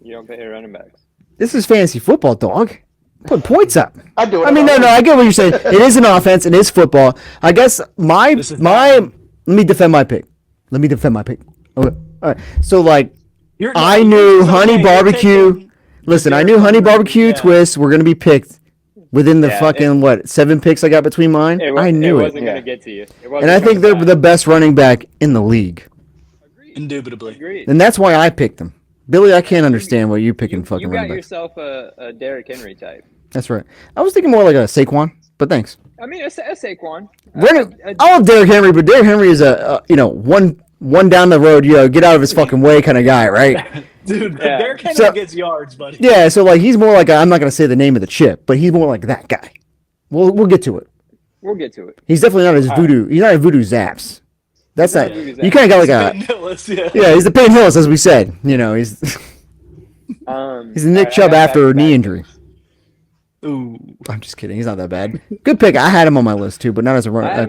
You don't pay your running backs. This is fantasy football, dog. Put points up. I do it. I mean, no, I get what you're saying. It is an offense. It is football. I guess This is let me defend my pick. Okay. All right. So like, I knew honey barbecue. Listen, I knew honey barbecue twists were gonna be picked within the Yeah, fucking 7 picks I got between mine. I knew it it, wasn't Yeah. gonna get to you. and I think they're the best running back in the league, Indubitably. Agreed. and that's why I picked them. Billy, I can't understand why you picking fucking You got running backs. yourself a Derrick Henry type. That's right. I was thinking more like a Saquon, but thanks. I mean, a Saquon. I love Derrick Henry, but Derrick Henry is a one down the road, get out of his fucking way kind of guy, right? Dude, Yeah. Derrick Henry So- gets yards, buddy. Yeah, so like he's more like I'm not gonna say the name of the chip, but he's more like that guy. We'll get to it. We'll get to it. He's definitely not his voodoo. He's not a voodoo zaps. That's not not. voodoo You zaps. kind of got like a. Peyton Hillis, yeah. Yeah, he's the Peyton Hillis, as we said. He's he's the Nick I Chubb got after a back-to-back. knee injury. Ooh. I'm just kidding. He's not that bad. Good pick. I had him on my list too, but not as a I runner. had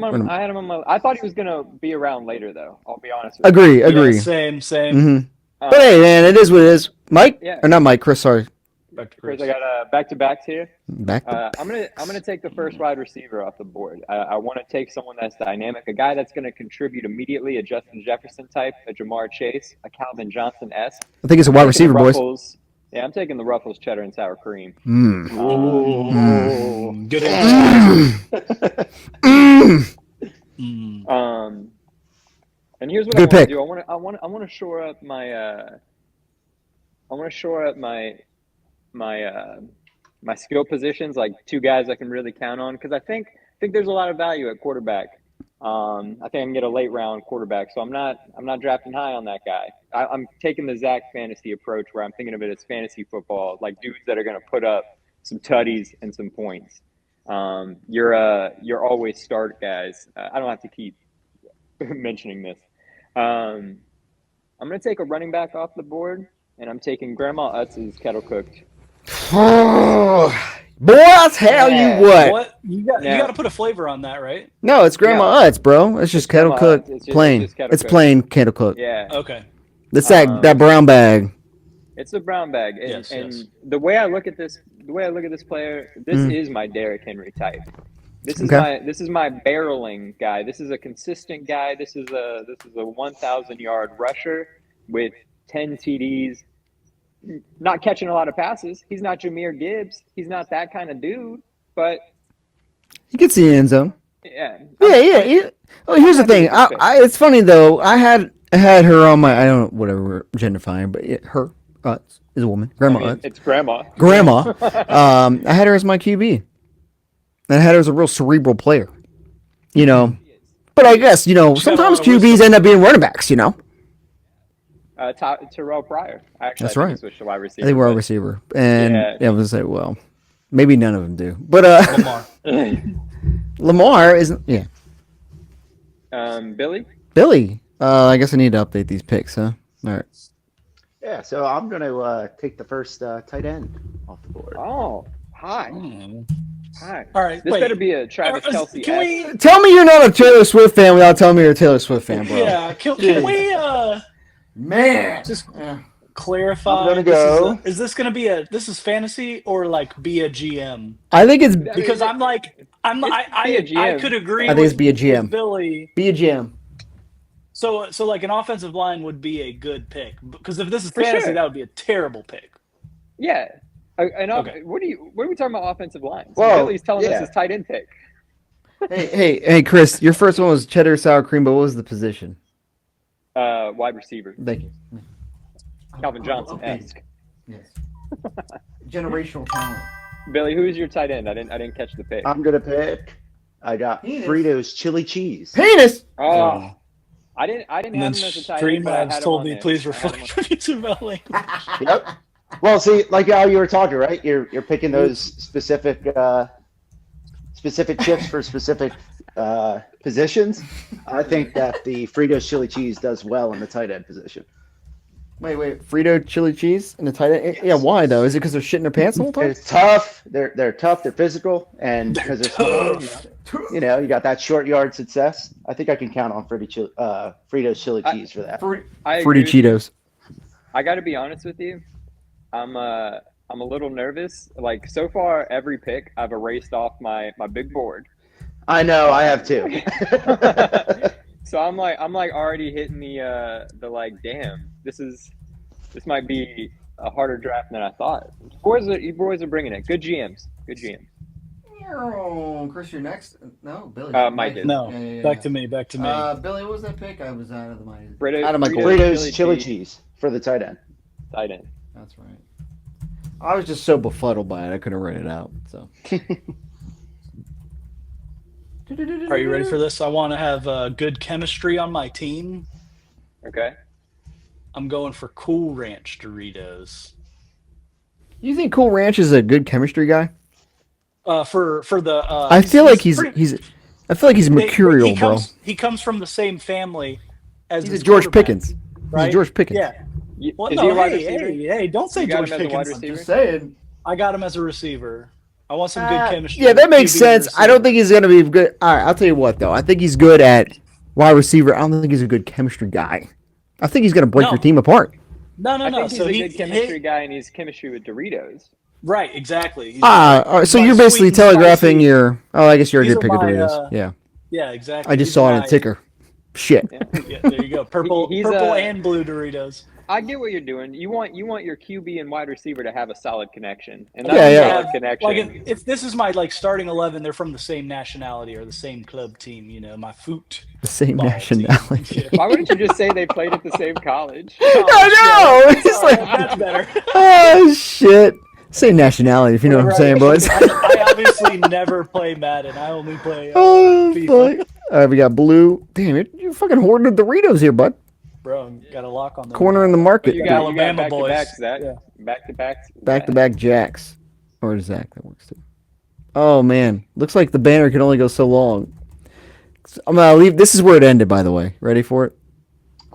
him on my. I thought he was gonna be around later, though. I'll be honest with Agree. Yeah, same. hmm you. But hey, man, it is what it is. Mike Yeah. or not Mike? Chris, sorry. Back to Chris, Chris. I got back-to-backs here. Back. I'm gonna take the first wide receiver off the board. I want to take someone that's dynamic, a guy that's gonna contribute immediately, a Justin Jefferson type, a Jamar Chase, a Calvin Johnson esque. I think it's a wide receiver, boys. Yeah, I'm taking the Ruffles cheddar and sour cream. Mm. Ooh. Good answer. Mm. And here's what Good I want pick. to do. I want to shore up my. I want to shore up my skill positions, like two guys I can really count on, because I think there's a lot of value at quarterback. I think I can get a late round quarterback, so I'm not drafting high on that guy. I'm taking the Zach fantasy approach, where I'm thinking of it as fantasy football, like dudes that are going to put up some tutties and some points. You're always start guys. I don't have to keep mentioning this. I'm going to take a running back off the board, and I'm taking Grandma Utz's kettle cooked. Boy, I'll tell you what. What? You got to put a flavor on that, right? No, it's Grandma Utz, bro. It's just kettle Grandma cooked, Utz. It's plain. just kettle It's cooked. plain kettle cooked. Yeah, Okay. It's that brown bag. it's a brown bag, and, Yes, yes. the way I look at this player, this is my Derrick Henry type. This is Okay. my barreling guy. This is a consistent guy. This is a 1,000-yard rusher with 10 TDs. Not catching a lot of passes. He's not Jahmyr Gibbs. He's not that kind of dude. But You can see the end zone. yeah, Yeah. Oh, here's the thing. It's funny though. I had her on my. I don't know, whatever we're genderifying, but her Utz is a woman. Grandma Utz. it's grandma. Grandma. I had her as my QB. And I had her as a real cerebral player. But but I guess sometimes QBs end up being running backs. Terrell Pryor. Actually, That's I think right. he switched to wide receiver. I think we're a but- receiver, and Yeah. I was like, well, maybe none of them do, but Lamar. Lamar isn't. Yeah, Billy. Billy. I guess I need to update these picks, huh? All right. Yeah, so I'm going to take the first tight end off the board. Oh, hi. Hmm. Hi. All right, This wait. better be a Travis Kelsey. Can we? Tell me you're not a Taylor Swift fan without telling me you're a Taylor Swift fan, bro. Yeah. Can we Man. just Yeah. clarify? I'm gonna go. Is this gonna be this is fantasy or like be a GM? I think it's Because I Be a GM. could agree. I think it's with- be a GM. with Billy. be a GM. So like an offensive line would be a good pick because if this is For fantasy, sure. that would be a terrible pick. Yeah. Okay. What are we talking about offensive lines? Well, Billy's telling yeah. us his tight end pick. Hey, Chris, your first one was cheddar sour cream, but what was the position? Wide receiver. Thank you. Calvin Johnson-esque. Yes. Generational talent. Billy, who's your tight end? I didn't catch the pick. I'm going to pick. I got Penis. Fritos chili cheese. Penis. Oh, I didn't have And him then as a tight Stream end. But I Labs had him told on me, there. please I had him reflect what you about language. Yep. Well, see, like how you were talking, right? You're picking those specific chips for specific positions. I think that the Fritos chili cheese does well in the tight end position. Wait. Frito chili cheese and the tight end. Yeah, why though? Is it because they're shitting their pants the whole time? It's tough. They're tough. They're physical, and because they're small, you got that short yard success. I think I can count on Fritos chili cheese for that. I agree Fruity with you. Cheetos. I got to be honest with you. I'm a little nervous. Like so far, every pick I've erased off my big board. I know. I have too. So I'm like already hitting the like, damn, this might be a harder draft than I thought. You boys are bringing it. Good GMs. Good GMs. Chris, you're next. No, Billy. Mike is. No, Yeah. back to me. Billy, what was that pick? I was out of my Fritos Fritos chili cheese for the tight end. tight end. That's right. I was just so befuddled by it, I couldn't write it out. So. Are you ready for this? I want to have good chemistry on my team. Okay. I'm going for Cool Ranch Doritos. You think Cool Ranch is a good chemistry guy? For the I feel like he's pretty- I feel like he's mercurial, he bro. he comes from the same family as He's a his George quarterback, Pickens. He's right? a George Pickens. Yeah. Well, Is no, he a wide hey, receiver? hey, don't say You got George him as a wide Pickens. receiver? saying. I got him as a receiver. I want some good chemistry. Yeah, that makes QB sense. I don't receiver. think he's gonna be good. All right, I'll tell you what though. I think he's good at wide receiver. I don't think he's a good chemistry guy. I think he's gonna break No. your team apart. No. I think So he's a good chemistry guy, and he's chemistry with Doritos. right, exactly. He's All right, so my you're sweet basically and telegraphing spicy- your. Oh, I guess you're a These good are pick of my, Doritos. Yeah, Yeah, exactly. I just He's saw it on my- a ticker. Shit. Yeah, there you go. Purple He's and blue Doritos. I get what you're doing. You want your QB and wide receiver to have a solid connection, and Yeah, that's a yeah. solid connection. Like if this is my starting 11, they're from the same nationality or the same club team. My foot. The same ball nationality. team. Why wouldn't you just say they played at the same college? I know. It's just like, That's better. oh shit. Same nationality, if you know what I'm saying, boys. I obviously never play Madden. I only play Oh FIFA. fuck. All right, we got blue. Damn it, you fucking hoarding the Doritos here, bud. Bro, got a lock on them. Corner in the market. You got Alabama back to boys. back, Zach. Yeah. Back to back. Back to back jacks. Or Zach, that works too. Oh man, looks like the banner can only go so long. I'm gonna leave. This is where it ended, by the way. Ready for it?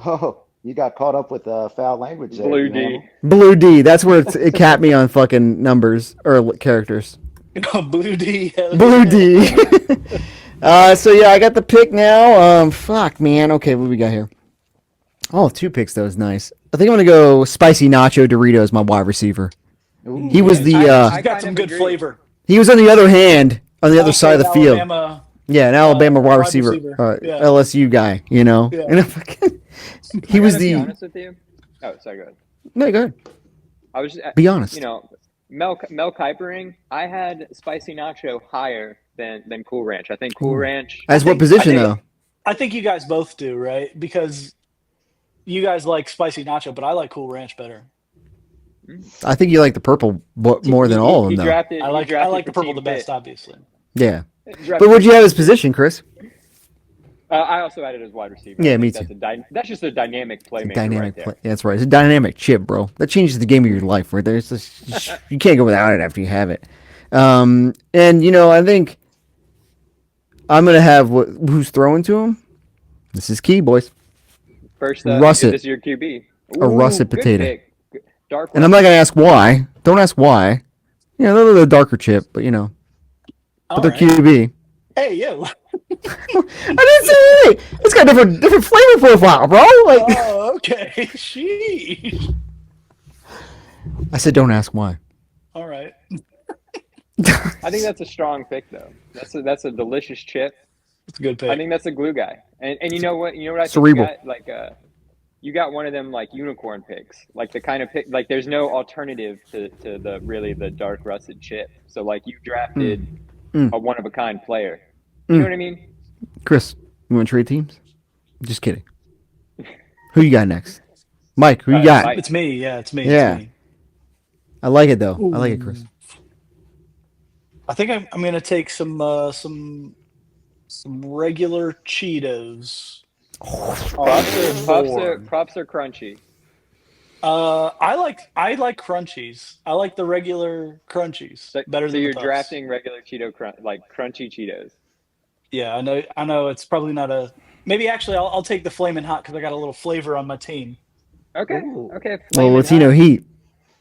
Oh, you got caught up with foul language there. Blue you know? D. Blue D. That's where it capped me on fucking numbers or characters. Blue D. Blue D. So yeah, I got the pick now. Fuck, man. Okay, what do we got here? Oh, 2 picks. That was nice. I think I'm gonna go spicy nacho Doritos, my wide receiver. Ooh. He was the. I He's got kind some of good agree. flavor. He was on the other hand, on the other side of the field. Alabama, Yeah, an Alabama wide wide receiver, receiver. Yeah. LSU guy. You know. Yeah. And he I was gotta be the. honest with you. Oh, sorry. Go ahead. No, go ahead. I was just, Be honest. Mel Kipering. I had spicy nacho higher than Cool Ranch. I think Cool Ranch. As what think- position I though? think- I think you guys both do, right? Because you guys like spicy nacho, but I like Cool Ranch better. I think you like the purple more than all of them, though. I like the purple the best, obviously. Yeah. But what'd you have as position, Chris? I also added as wide receiver. Yeah, I me think too. that's just a dynamic playmaker right Dynamic there. play. Yeah, that's right. It's a dynamic chip, bro. That changes the game of your life right there. It's just, you can't go without it after you have it. And I think I'm gonna have who's throwing to him. This is key, boys. First, Russet, this is your QB. a Ooh, russet good potato. pick. Dark And I'm not russet. gonna ask why. Don't ask why. They're a little darker chip, but All they're right. QB. Hey, yo. I didn't say hey, it's got a different flavor profile, bro. Like Oh, okay. Sheesh. I said, don't ask why. All right. I think that's a strong pick, though. That's a delicious chip. It's a good I pick. think that's a glue guy. And you know what? You know what I think Cerebral. you got? Like you got one of them like unicorn picks. Like the kind of pick like there's no alternative to the dark russet chip. So like you drafted a one of a kind player. You know what I mean? Chris, you want to trade teams? Just kidding. Who you got next? Mike, who you got? Mike. It's me. Yeah, it's me. Yeah. It's me. I like it though. I like it, Chris. I think I'm gonna take some regular Cheetos. Props are crunchy. I like crunchies. I like the regular crunchies better So than you're the puffs. drafting regular like crunchy Cheetos. Yeah, I know. It's probably not a. Maybe actually, I'll take the flaming hot because I got a little flavor on my team. Okay. Ooh. Okay. Well, Flamin' Latino hot, heat,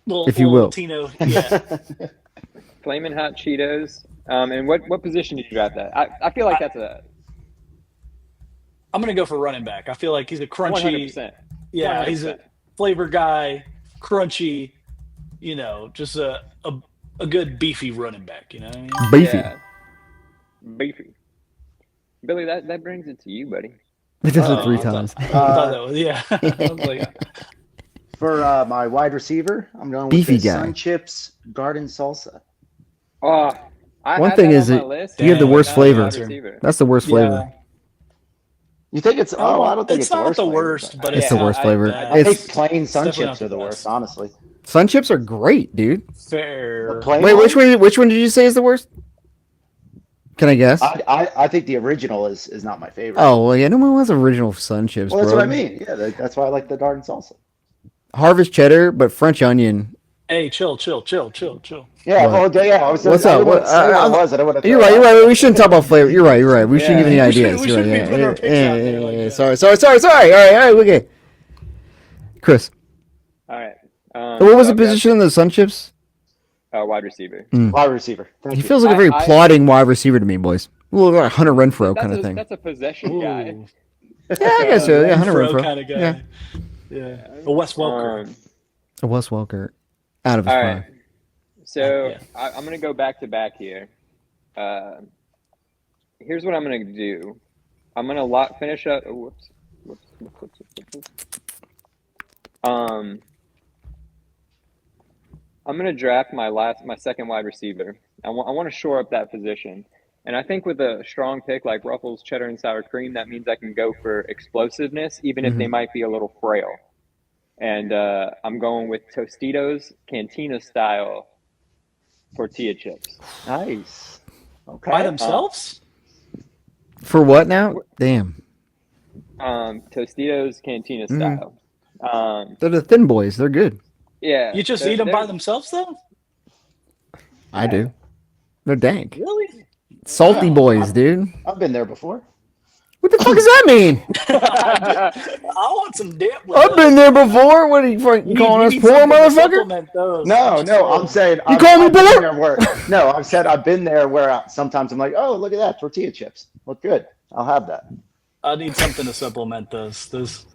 Little, if you little will. Latino, yeah. Flamin' hot Cheetos. And what position did you draft that? I feel like that's a I'm gonna go for running back. I feel like he's a crunchy. 100%. Yeah, he's a flavor guy, crunchy. Just a good beefy running back. You know what I mean? Beefy. Yeah. Beefy. Billy, that brings it to you, buddy. It does it Oh, 3 I thought- times. I thought that was yeah. I was like, For my wide receiver, I'm going with Beefy the guy. Sun Chips Garden Salsa. Oh, I One had thing that is on my that list. you have the Dang, worst Not a flavor. wide receiver. That's the worst flavor. You think it's? Oh, I don't think it's, not the worst. the flavor, worst, but It's it's the not worst flavor. bad. I It's think plain Sun definitely Chips not are the the worst, best. honestly. Sun chips are great, dude. Fair. The plain Wait, ones? which one did you say is the worst? Can I guess? I think the original is not my favorite. Oh well, yeah, no one wants original Sun chips, well, that's bro. what I mean. Yeah, that's why I like the Garden Salsa. Harvest cheddar, but French onion. Hey, chill. Yeah, What? well, yeah. I was. What's I up? didn't want to say what it was. I don't want to. You're right. You're right. We shouldn't talk about flavor. You're right. We shouldn't give any Yeah. ideas. We You're shouldn't right, be putting our picks out there like that. Sorry. All right. Okay. Chris, All right. what was so the position of the Sun chips? Wide receiver. Wide receiver. Thank He you. feels like a very I- plodding wide receiver to me, boys. A little like Hunter Renfro kind of thing. That's a possession guy. Ooh, Yeah, I guess so. Yeah, Hunter Renfro. kind of guy. Yeah. Yeah. A Wes Welker. Wes Welker, out of his All prime. right. So Yeah. I'm going to go back to back here. Here's what I'm going to do. I'm going to finish up. Oh, whoops. I'm going to draft my second wide receiver. I want to shore up that position. And I think with a strong pick like Ruffles, cheddar, and sour cream, that means I can go for explosiveness, even if they might be a little frail. And I'm going with Tostitos Cantina style tortilla chips. Nice. Okay. By themselves? For what now? Damn. Tostitos Cantina style. They're the thin boys. They're good. Yeah. You just eat them by themselves, though? I do. They're dank. Really? Salty boys, dude. I've been there before. What the fuck does that mean? I want some dip with I've those. been there before. What are you calling us need poor, something to motherfucker? supplement those. No, I'm saying You call me I've been poor? there where no, I've said I've been there where sometimes I'm like, oh, look at that, tortilla chips. Look good. I'll have that. I need something to supplement those.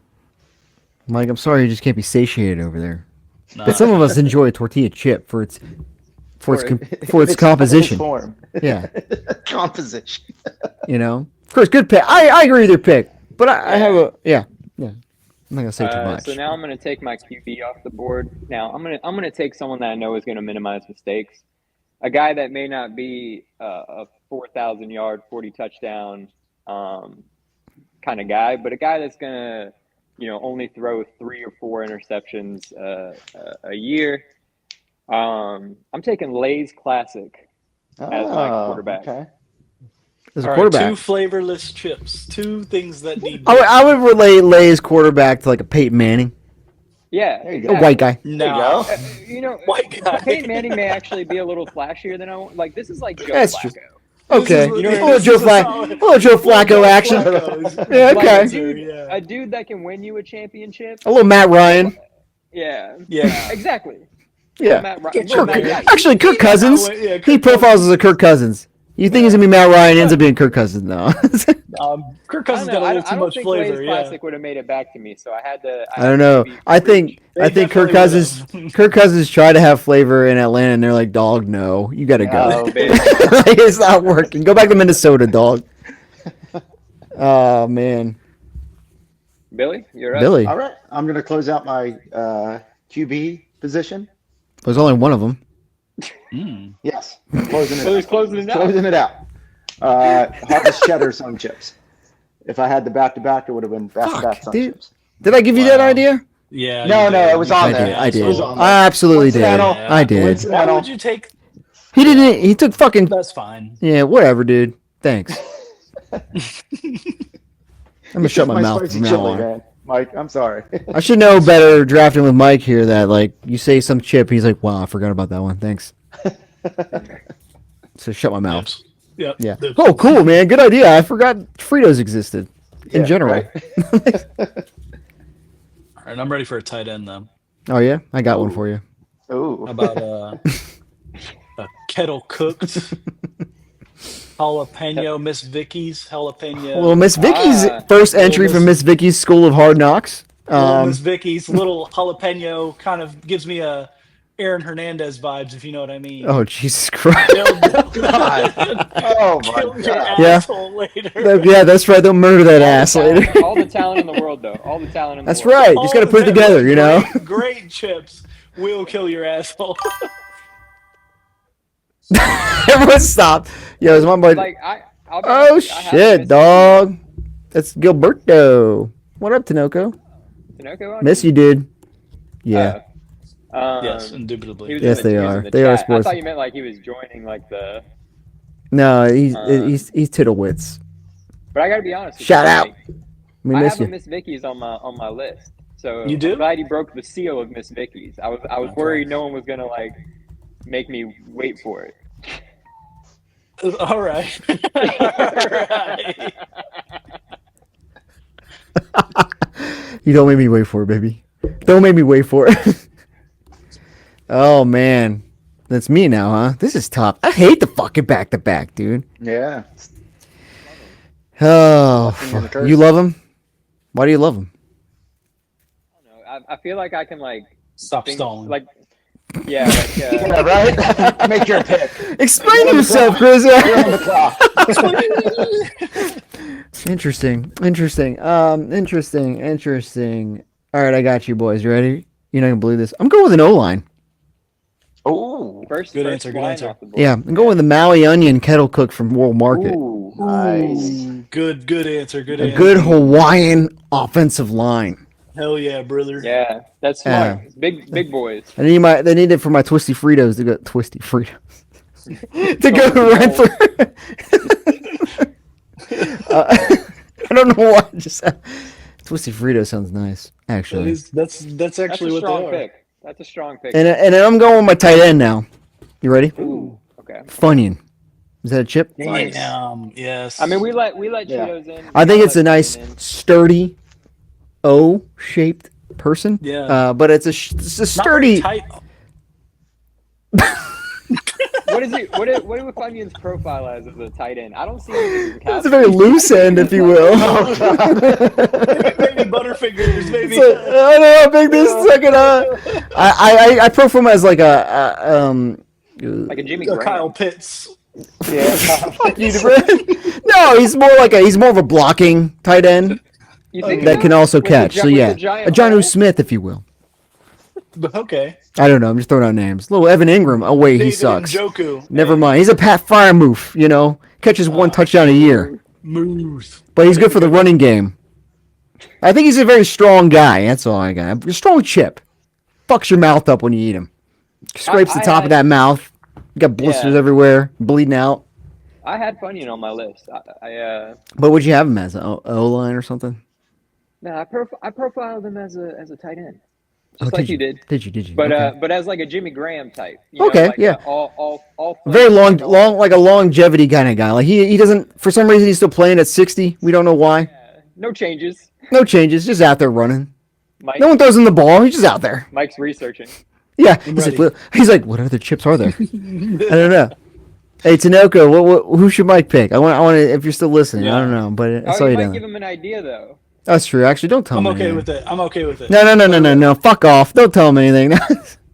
Mike, I'm sorry, you just can't be satiated over there. Nah. But some of us enjoy a tortilla chip for its composition. Form. Yeah, Composition. Of course, good pick. I agree with your pick, but I have a yeah. I'm not gonna say too much. So now I'm going to take my QB off the board. Now I'm going to take someone that I know is going to minimize mistakes. A guy that may not be a 4,000 yard, 40 touchdown kind of guy, but a guy that's going to only throw 3 or 4 interceptions a year. I'm taking Lay's Classic as my quarterback. Okay. as a All right, quarterback. 2 flavorless chips. 2 things that need. I would relate Lay's quarterback to like a Peyton Manning, Yeah, There you a go. exactly. white guy. There you No. go. You know, White guy. Peyton Manning may actually be a little flashier than I want. Like this is like Joe That's Flacco. true. Okay, You know what I a mean? little Joe Flacco action. Yeah, Like okay. a dude, Yeah. a dude that can win you a championship. A little Matt Ryan. Yeah, Yeah. exactly. Yeah. Matt, Get little your Matt man. Ryan. Actually, Kirk Cousins. Yeah, Kirk He profiles Cousins. as a Kirk Cousins. You think he's gonna be Matt Ryan? Ends up being Kirk Cousins now. Kirk I Cousins don't know. got a little I too don't much think flavor. Lay's Yeah. Classic would have made it back to me, so I had to. I don't know. I think Kirk Cousins. Kirk Cousins tried to have flavor in Atlanta, and they're like, "Dog, no, you gotta go. Oh, Big. It's not working. Go back to Minnesota, dog." Oh man, Billy, you're up. Billy. All right. I'm going to close out my QB position. There's only one of them. Yes. Closing it Billy's out. closing it out. Closing it out. Harvest cheddar sun chips. If I had the back-to-back, it would have been back-to-back Fuck, sun dude. chips. Did I give you that Wow. idea? Yeah. No, you no, did. it was on I there. did. I It did. was on there. I absolutely did. Coincidental. I did. Coincidental. Why would you take? He didn't. He took fucking. That's fine. Yeah, whatever, dude. Thanks. I'm gonna shut my mouth spicy from now chili, on. man. Mike, I'm sorry. I should know better drafting with Mike here that like you say some chip, he's like, wow, I forgot about that one. Thanks. So shut my mouth. Dips. Yep. Yeah. Dips. Oh, cool, man. Good idea. I forgot Fritos existed in Yeah, general. right? All right, I'm ready for a tight end though. Oh yeah, I got one for you. Ooh. How about a kettle cooked jalapeno Miss Vicky's jalapeno? Well, Miss Vicky's Ah. first entry Little from Miss Vicky's School of Hard Knocks. Little Miss Vicky's little jalapeno kind of gives me a Aaron Hernandez vibes, if you know what I mean. Oh Jesus Christ. God. Oh, my Kill your God. Yeah. asshole later. Yeah, that's right. They'll murder that ass later. All the talent in the world, though. All the talent in the That's world. right. Just got to put it together, you know. Great chips will kill your asshole. Everyone stop. Yo, is my boy. Like I'll be Oh honest, I have shit, missed dog. That's Gilberto. What up, Tinoco? Sunoco on Miss you, dude. Yeah. Yes, he indubitably. was Yes, in the- they he was are. in the They are chat. I sports. thought you meant like he was joining like the. No, he's Tittlewits. But I gotta be honest. with Shout you, out. like, We I miss have a you. Miss Vicky's on my list. So You do? I'm glad he broke the seal of Miss Vicky's. I was Okay. worried no one was gonna like make me wait for it. All right. All right. You don't make me wait for it, baby. Don't make me wait for it. Oh man, that's me now, huh? This is tough. I hate the fucking back to back, dude. Yeah. Oh, Blessing and a fuck. curse. You love him? Why do you love him? I don't know. I feel like I can like Stop think, stalling. like yeah like Yeah, right? Make your pick. Explain yourself, Chris. You're on the clock. Interesting. All right, I got you, boys. You ready? You're not gonna believe this. I'm going with an O line. Ooh. first Good first answer, good line answer. off the board. Yeah, I'm going with the Maui Onion kettle cook from World Market. Ooh. Nice. Good answer. Good A answer. good Hawaiian offensive line. Hell yeah, brother. Yeah, that's smart. Big boys. I need it for my Twisty Fritos to go Twisty Fritos to go Oh, right for. I don't know why. Just Twisty Frito sounds nice, actually. That's That's actually a what they strong are. pick. That's a strong pick. And I'm going with my tight end now. You ready? Ooh, okay. Funyun. Is that a chip? Nice. Yes. I mean, we let Yeah. Cheetos in. I think We it's a let nice, Cheetos in. sturdy, O-shaped person. Yeah. But it's a Not very sturdy. tight. What is it? What do Funyun's profile as a tight end? I don't see anything. It's a very loose end, if you will. Maybe Butterfingers. Maybe. So, I don't know how big this second. I profile him as like a like a Jimmy a Graham. Kyle Pitts. Yeah. Fuck you, Brady. No, he's more of a blocking tight end You think that can also with the catch. gi- So with yeah, the giant a John hole? Smith, if you will. Okay. I don't know. I'm just throwing out names. Little Evan Ingram. Oh wait, he David sucks. Njoku. Never mind. He's a Pat Firemouth. You know, catches one touchdown a year, Moose. but he's good for the running game. I think he's a very strong guy. That's all I got. A strong chip. Fucks your mouth up when you eat him. Scrapes the I top of had- that mouth. You got blisters Yeah. everywhere, bleeding out. I had Funyun on my list. But would you have him as an O-line or something? No, I profiled him as a tight end, Oh, just like you did. Did you? But Okay. but as like a Jimmy Graham type, Okay, like yeah. all Very flavors, like a longevity kind of guy. Like he doesn't, for some reason, he's still playing at 60. We don't know why. no changes. No changes, just out there running. Mike, No one throws him the ball. He's just out there. Mike's researching. Yeah, I'm he's like, what other chips are there? I don't know. Hey, Tanoka, who should Mike pick? I want to, if you're still listening. I don't know, but I saw you you might down give there. him an idea though. That's true. Actually, don't tell I'm me. okay anything. with it. I'm okay with it. No. Fuck off. Don't tell him anything.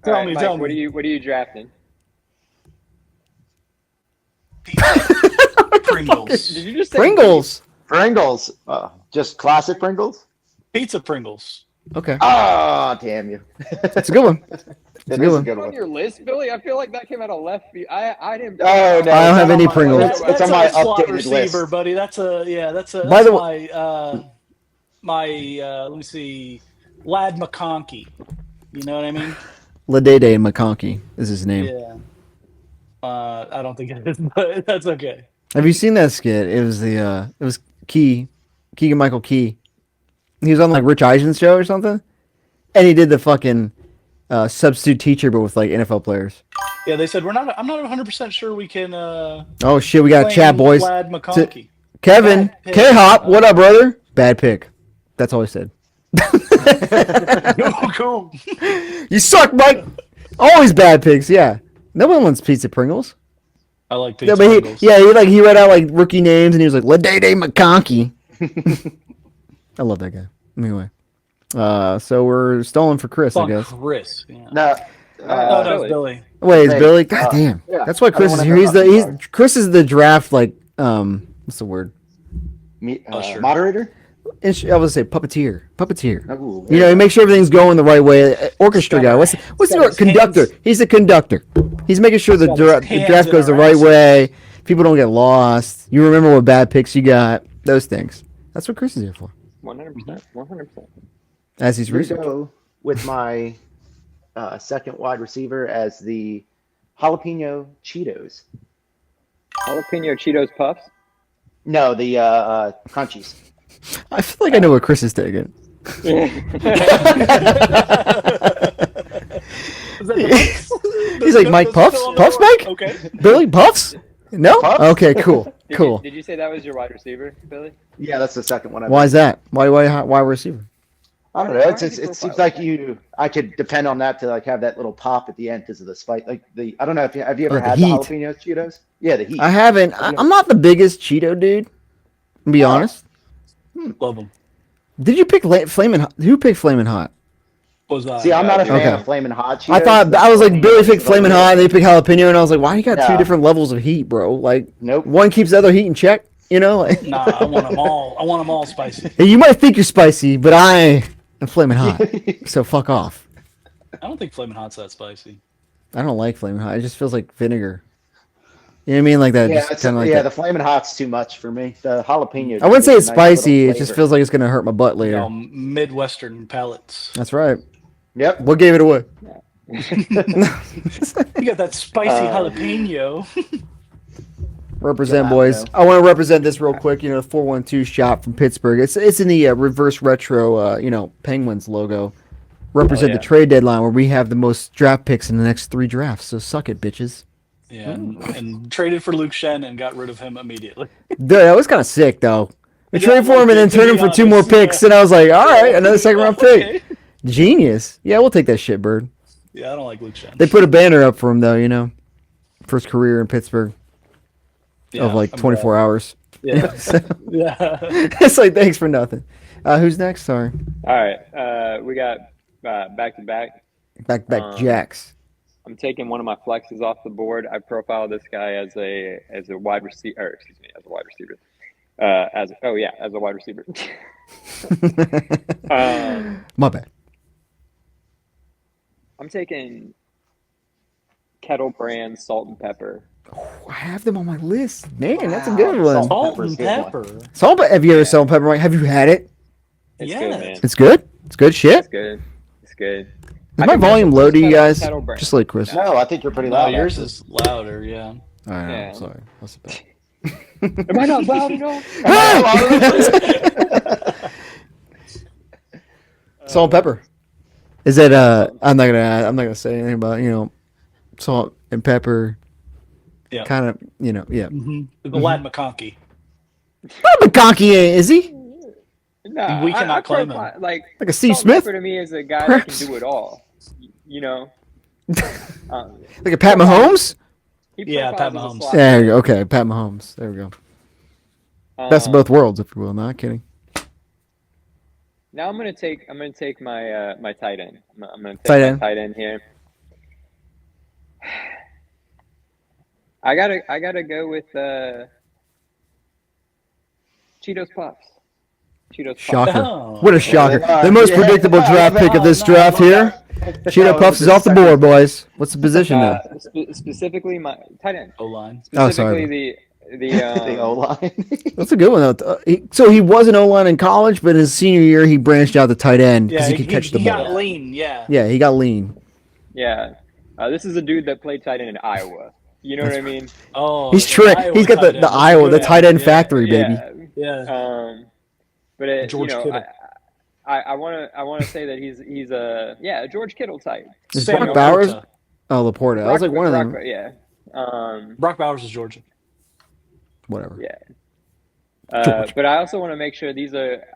Tell me. What are you drafting? Pringles. Did you just say Pringles. Pringles. Just classic Pringles? Pizza Pringles. Okay, Ah, damn you. that's a good one. It good is one. a good on one. your list, Billy? I feel like that came out of left field. I didn't. Oh, no. I don't it's have not any on my Pringles. list. It's on my a slot updated receiver, list. buddy. That's By the my let me see, Lad McConkey. You know what I mean? Ladede McConkey is his name. Yeah. I don't think it is, but that's okay. Have you seen that skit? It was Keegan Michael Key. He was on like Rich Eisen's show or something, and he did the fucking substitute teacher, but with like NFL players. Yeah, they said I'm not 100% sure we can. Oh shit, we got to claim chat, boys. Lad McConkey. Kevin, Bad pick. K-Hop, what up, brother? Bad pick. That's all he said. Oh, cool. You suck, Mike. Always bad picks. Yeah, no one wants pizza Pringles. I like Yeah, pizza but Pringles. he read out like rookie names, and he was like Ladede McConkey. I love that guy. Anyway, so we're stalling for Chris, I Fuck guess. Chris. Yeah. No. Oh, no, Billy. it's Billy. Wait, it's Hey, Billy. God damn. yeah. That's why Chris I is don't here. wanna know. Chris is the draft like what's the word? Usher. Moderator? I was gonna say puppeteer. Ooh, You know, he makes sure everything's going the right way. Orchestra guy. What's the got word? his Conductor. hands- He's the conductor. He's making sure the got his draft hands in goes the our right asses. way. People don't get lost. You remember what bad picks you got. Those things. That's what Chris is here for. 100%. 100%. As he's I'm gonna researching. go with my second wide receiver as the jalapeno Cheetos. Jalapeno Cheetos puffs. No, the crunchies. I feel like I know what Chris is taking. Is that the Puffs? He's like, Mike Puffs? Still on the Puffs, board? Mike? Okay. Billy Puffs? No? Puffs? Okay, cool. Cool. Did you say that was your wide receiver, Billy? Yeah, that's the second one. Why is that? Why receiver? I don't know. It seems like I could depend on that to like have that little pop at the end because of the spike. Like I don't know if have you ever Oh, the had the heat. jalapeno Cheetos? Yeah, the heat. I haven't. I'm not the biggest Cheeto dude. To be honest. Love them. Did you pick Flamin' Hot? Who picked Flamin' Hot? Was I? See, I'm not a fan Okay. of Flamin' Hot Cheetos. I thought I was like Billy picked Flamin' Hot, and they picked jalapeno, and I was like, why you got two Yeah. different levels of heat, bro? Like, Nope. one keeps the other heat in check. You know, like, Nah, I want them all. I want them all spicy. hey, you might think you're spicy, but I am Flamin' Hot. So fuck off. I don't think Flamin' Hot's that spicy. I don't like Flamin' Hot. It just feels like vinegar. You know what I mean? Like that. Yeah, just kind of like the that. Flamin' Hot's too much for me. The jalapeno. I wouldn't say it's is a nice little spicy. It just flavor. feels like it's gonna hurt my butt later. You know, Midwestern palates. That's right. Yep. What gave it away? You got that spicy jalapeno. Represent, Yeah, boys. no. I want to represent this real quick. You know, the 412 shop from Pittsburgh. It's in the reverse retro, Penguins logo. Represent yeah. the trade deadline where we have the most draft picks in the next 3 drafts. So suck it, bitches. Yeah, and traded for Luke Shen and got rid of him immediately. Dude, that was kind of sick, though. We Yeah, traded for him and then to turned be him for 2 more honest, picks, yeah. and I was like, all right, another second round pick. Okay. Genius. Yeah, we'll take that shit, Bird. Yeah, I don't like Luke Shen. They put a banner up for him, though, you know. First career in Pittsburgh Yeah, of like I'm 24 glad. hours. Yeah. So, Yeah. it's like, thanks for nothing. Who's next? Sorry. All right. We got back to back. Back Jacks. I'm taking one of my flexes off the board. I profiled this guy as a wide receiver. Or excuse me, as a wide receiver. As a wide receiver. My bad. I'm taking Kettle Brand salt and pepper. I have them on my list. Man, that's a good one. Salt. Salt Pepper's and a good pepper. Salt, have you ever salt and pepper? Have you had it? It's Yeah. good, man. It's good. It's good shit. It's good. It's good. Is I my think volume that's low to you Kettle- guys? Kettle Brand. Just like Chris. No, I think you're pretty No, loud. yours actually. is louder. Yeah. All right, Yeah. I'm sorry. That's a bad. Am I not loud enough? Salt and pepper. Is it? I'm not gonna say anything about salt and pepper. Yeah. Kind of yeah. The Lad McConkey. Not McConkey, is he? Nah, We cannot claim him. Like Like a Steve Salt and Smith? Pepper to me is a guy Perhaps. that can do it all. You know. Like a Pat Mahomes? He Yeah, profiles Pat as a Mahomes. slot There you player. go. Okay, Pat Mahomes. There we go. Best of both worlds, if you will. Not kidding. Now I'm gonna take my my tight end. I'm gonna take Tight my end. tight end here. I gotta go with Cheetos Puffs. Cheetos Puffs. Shocker. Oh. What a shocker. The most Yeah. predictable draft pick of this No, draft no, here. Cheeto Puffs is off the board, boys. What's the position now? Specifically my tight end. O-line. Oh, Specifically sorry. The O line. That's a good one, though. So he was an O-line in college, but his senior year, he branched out to tight end because Yeah, he could catch the he ball. got lean, yeah. Yeah, he got lean. Yeah. This is a dude that played tight end in Iowa. You know what I mean? Oh, He's Iowa He's got tight end. the That's a Iowa, good the tight end yeah, factory, baby. Yeah. Yeah. But it, George Kittle. I want to say that he's a George Kittle type. Is Sam Brock Bowers? Laporta. Oh, Laporta. I was like one of them. Yeah. Brock Bowers is Georgia. Whatever. Yeah. George. But I also want to make sure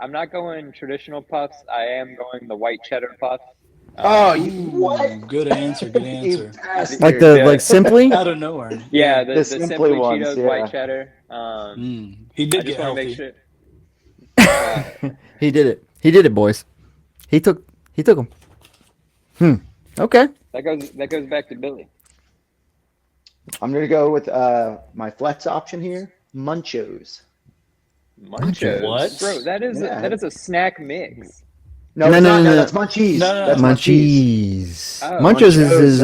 I'm not going traditional puffs. I am going the white cheddar puff. Oh, Ooh, good answer. Good answer. Like Yeah. like Simply? Out of nowhere. Yeah, the Simply Simply ones, Cheetos yeah. white cheddar. He I did just get want to healthy. make sure. He did it. He did it, boys. He took him. Okay. That goes back to Billy. I'm gonna go with my flex option here. Munchos. Munchos. What? Bro, that is Yeah. that is a snack mix. No, No, it's no, not. no, No, no. that's Munchies. No. That's Munchies. Munchies. Oh, Munchos is Munchos, his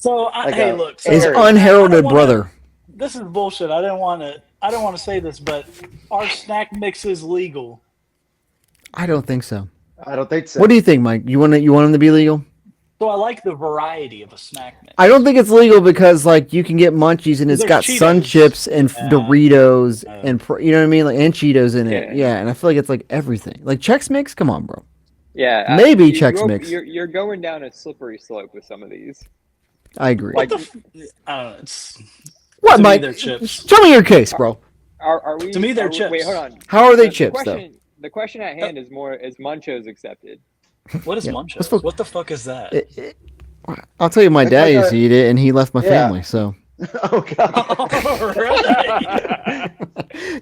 Like hey, a- look. So his Harry. I unheralded don't wanna- brother. This is bullshit. I don't want to say this, but are snack mixes legal? I don't think so. I don't think so. What do you think, Mike? You want him to be legal? So I like the variety of a snack mix. I don't think it's legal because like you can get Munchies and it's There's got Sun Cheetos. Chips and Doritos and you know what I mean, like and Cheetos in it. Yeah. Yeah, and I feel like it's like everything. Like Chex Mix, come on, bro. Yeah. Maybe you Chex go- Mix. You're going down a slippery slope with some of these. I agree. Like, I don't know. It's What, to me, Mike? they're chips. Show me your case, bro. are we? To me, they're are we- chips. Wait, hold on. How are they The chips though? question, the question at hand is Munchos accepted? What is Yeah. Munchos? Let's focus- What the fuck is that? I'll tell you, my It's dad like used a- to eat it, and he left my Yeah. family. So, Oh god. All right.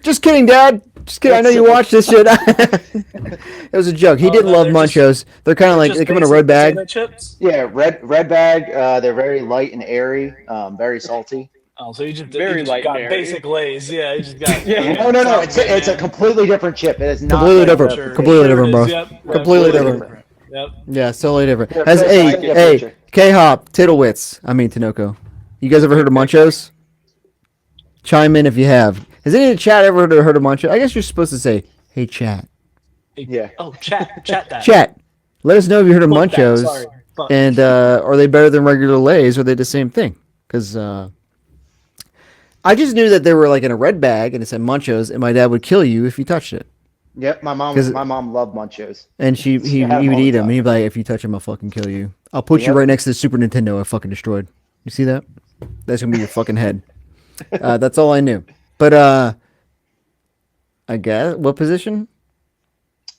just kidding, Dad. Just kidding. I know you watched this shit. It was a joke. He did no, love they're Munchos. They're kind of like they come in a red bag. Potato chips. Yeah, red bag. They're very light and airy. Very salty. Oh, so you just, Very you just light got dairy. basic Lays. Yeah, you just got. Yeah. No. It's a completely different chip. It is not Completely like different. the- Completely different, it bro. is, Yep. Completely different. Yep. Yeah, it's totally different. Yeah, Has Chris, I get hey picture. K-Hop Tittlewits. I mean Tinoco. You guys ever heard of Munchos? Chime in if you have. Has any of the chat ever heard of Munchos? I guess you're supposed to say, "Hey, chat." Yeah. Oh, chat that. Chat. Let us know if you heard of Fuck that, Munchos, sorry. Fuck. and are they better than regular Lays? Or are they the same thing? Because I just knew that they were like in a red bag and it said Munchos, and my dad would kill you if you touched it. Yep. My 'Cause- mom loved Munchos. And he Yeah, would all eat the them. time. He'd be like, "If you touch him, I'll fucking kill you. I'll put you Yep. right next to the Super Nintendo I fucking destroyed." You see that? That's gonna be your fucking head. That's all I knew. But I guess what position?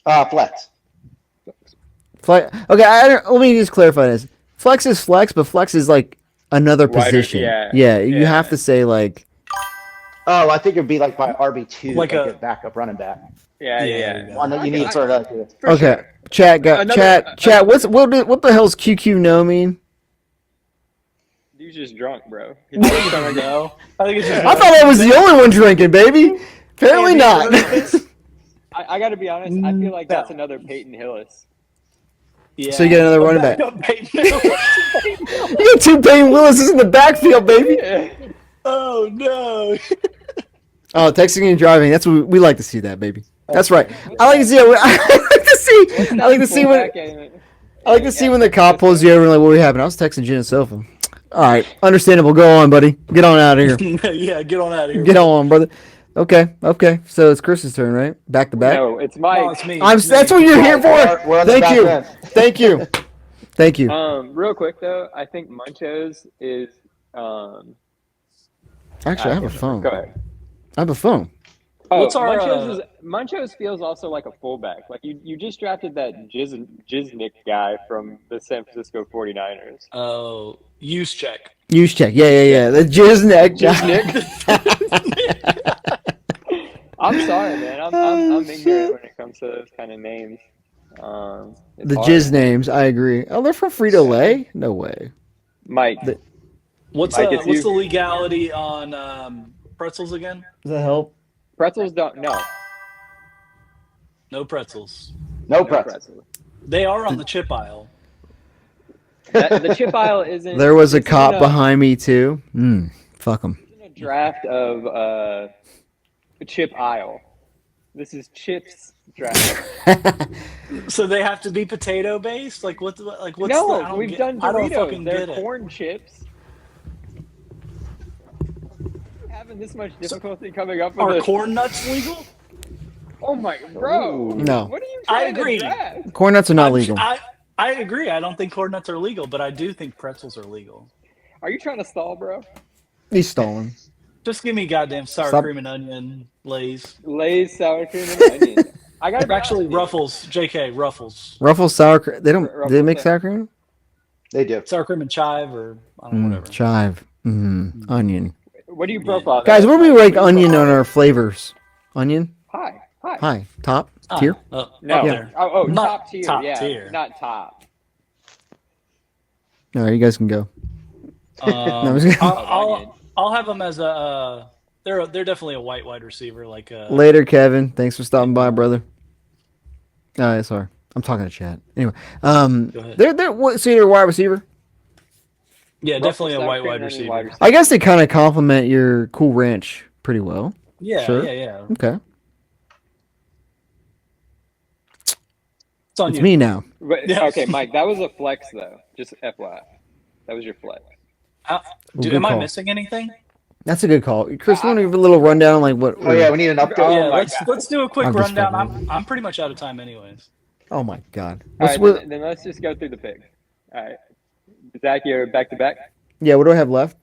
Flex. Flex. Okay, let me just clarify this. Flex is flex, but flex is like another Wider, position. yeah. You Yeah. have to say like. Oh, I think it'd be like my RB2, Like like a- a backup running back. Yeah. Yeah. One that you need for like. For Okay, sure. chat. Another- Chat. What the hell's QQ no mean? Dude's just drunk, bro. He's I just think trying it's to no. I think it's just. I thought I was the only one drinking, baby. Apparently not. I got to be honest. I feel like No. that's another Peyton Hillis. Yeah. So you get another running back. Peyton. You got two Peyton Willises in the backfield, baby. Oh no. Oh, texting and driving. That's what we like to see that, baby. That's right. I like to see. I like to see when. I like to see when the cop pulls you over and like, what happened? I was texting Jen and Sofa. All right, understandable. Go on, buddy. Get on out of here. Yeah, get on out of here. Get on, brother. Okay. So it's Chris's turn, right? Back to back. No, it's Mike. No, it's me. It's me. That's what you're here for. We're on the Thank back you. end. Thank you. Real quick though, I think Munchos is. Actually, I have a phone. Go ahead. I have a phone. Oh, What's our, Munchos feels also like a fullback. Like you just drafted that Jiznik guy from the San Francisco 49ers. Oh, use check. Use check. Yeah. The Jiznek. I'm sorry, man. I'm ignorant when it comes to those kind of names. The jizz names. I agree. Oh, they're from Frito Lay? No way. Mike. What's Mike, it's what's you. the legality on pretzels again? Does that help? Pretzels don't. No. No pretzels. No pretzel. They are on the chip aisle. The chip aisle isn't. There was a it's cop in behind me too. Fuck them. a draft of chip aisle. This is chips draft. So they have to be potato based? Like what's No, I don't we've get- done I don't Doritos. fucking They're get it. corn chips. Having this much difficulty coming up with Are a- corn nuts legal? Oh my, bro! No. What are you I trying agree. to draft? Corn nuts are not legal. I agree. I don't think corn nuts are legal, but I do think pretzels are legal. Are you trying to stall, bro? He's stolen. Just give me goddamn sour Stop. cream and onion Lay's. Lay's sour cream and onion. I got Actually, Ruffles. JK, Ruffles. Ruffles sour cream. They don't. Ruffles, Do they make yeah. sour cream? They do. Sour cream and chive or I don't know, whatever. Chive. Onion. What do you profile? Guys, where do we What rank do you onion profile? on our flavors? Onion. Hi. High. Top. Ah, Tier. up No. there. Oh, Not top tier. top yeah, tier. not top. All right, you guys can go. I'm just kidding. I'll have them as a. They're definitely a wide receiver. Like Later, Kevin. Thanks for stopping by, brother. Sorry, I'm talking to chat. Anyway, Go ahead. so you're a wide receiver. Yeah, definitely a Sour wide cream and receiver. onion I guess they kind of complement your Cool Ranch pretty well. Yeah, Sure. yeah. Okay, It's on it's you. me now. But, Yeah. Okay, Mike, that was a flex though. Just FYI, that was your flex. Good Am I call. missing anything? That's a good call. Chris, want to give a little rundown on like what? Oh yeah, we need an update. Oh Yeah, my let's do a quick I'm just rundown. fucking I'm pretty much out of time, anyways. Oh my God. All What's right, then let's just go through the picks. All right, Zach, you're back to back. yeah, what do I have left?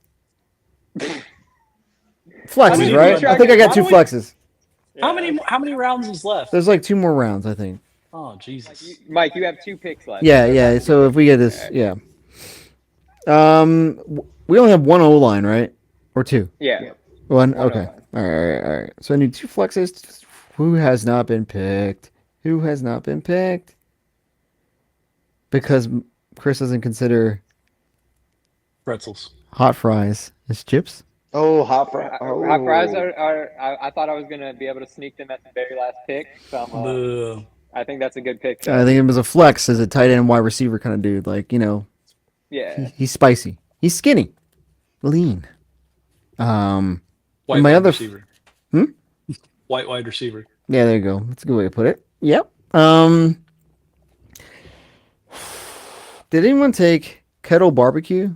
Flexes, many right? do I think I got why two don't we- flexes. How many rounds is left? There's like 2 more rounds, I think. Oh Jesus. Mike, you have 2 picks left. Yeah. So if we get this, yeah. We only have 1 O line, right? Or 2? Yeah. One. One Okay. O-line. All right. So I need 2 flexes. Who has not been picked? Who has not been picked? Because Chris doesn't consider Pretzels. hot fries as chips. Oh, hot fries. Hot fries are I thought I was gonna be able to sneak them at the very last pick. So Boo. I think that's a good pick. I think it was a flex as a tight end wide receiver kind of dude. Like, Yeah. he's spicy. He's skinny, lean. White my wide other- receiver. Hmm? White wide receiver. Yeah, there you go. That's a good way to put it. Yep. Did anyone take kettle barbecue?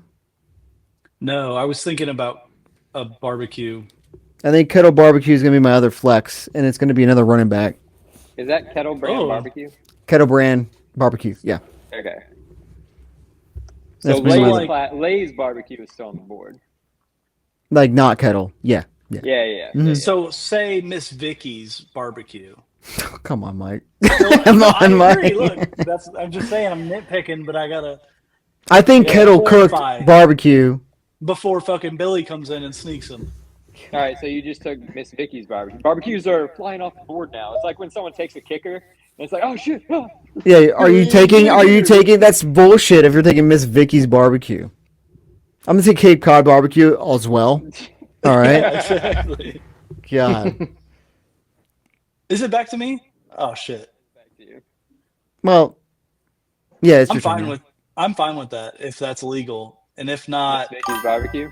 No, I was thinking about a barbecue. I think kettle barbecue is gonna be my other flex, and it's gonna be another running back. Is that kettle brand Oh. barbecue? Kettle brand barbecue. Yeah. Okay. That's So pretty Lay's, much- Lay's barbecue is still on the board. Like not kettle. Yeah. Yeah. Mhm. So say Miss Vicky's barbecue. Come on, Mike. Come on, I Mike. agree. Look, I'm just saying I'm nitpicking, but I gotta I think Yeah, kettle cooked clarify. barbecue. before fucking Billy comes in and sneaks him. All right, so you just took Miss Vicky's barbecue. Barbecues are flying off the board now. It's like when someone takes a kicker, and it's like, oh shit. Oh. Yeah. Are you taking? That's bullshit. If you're taking Miss Vicky's barbecue, I'm gonna take Cape Cod barbecue as well. All right. Exactly. God. Is it back to me? Oh shit. Back to you. Well. Yeah, it's your turn. I'm fine with that if that's legal. And if not, Miss Vicky's barbecue.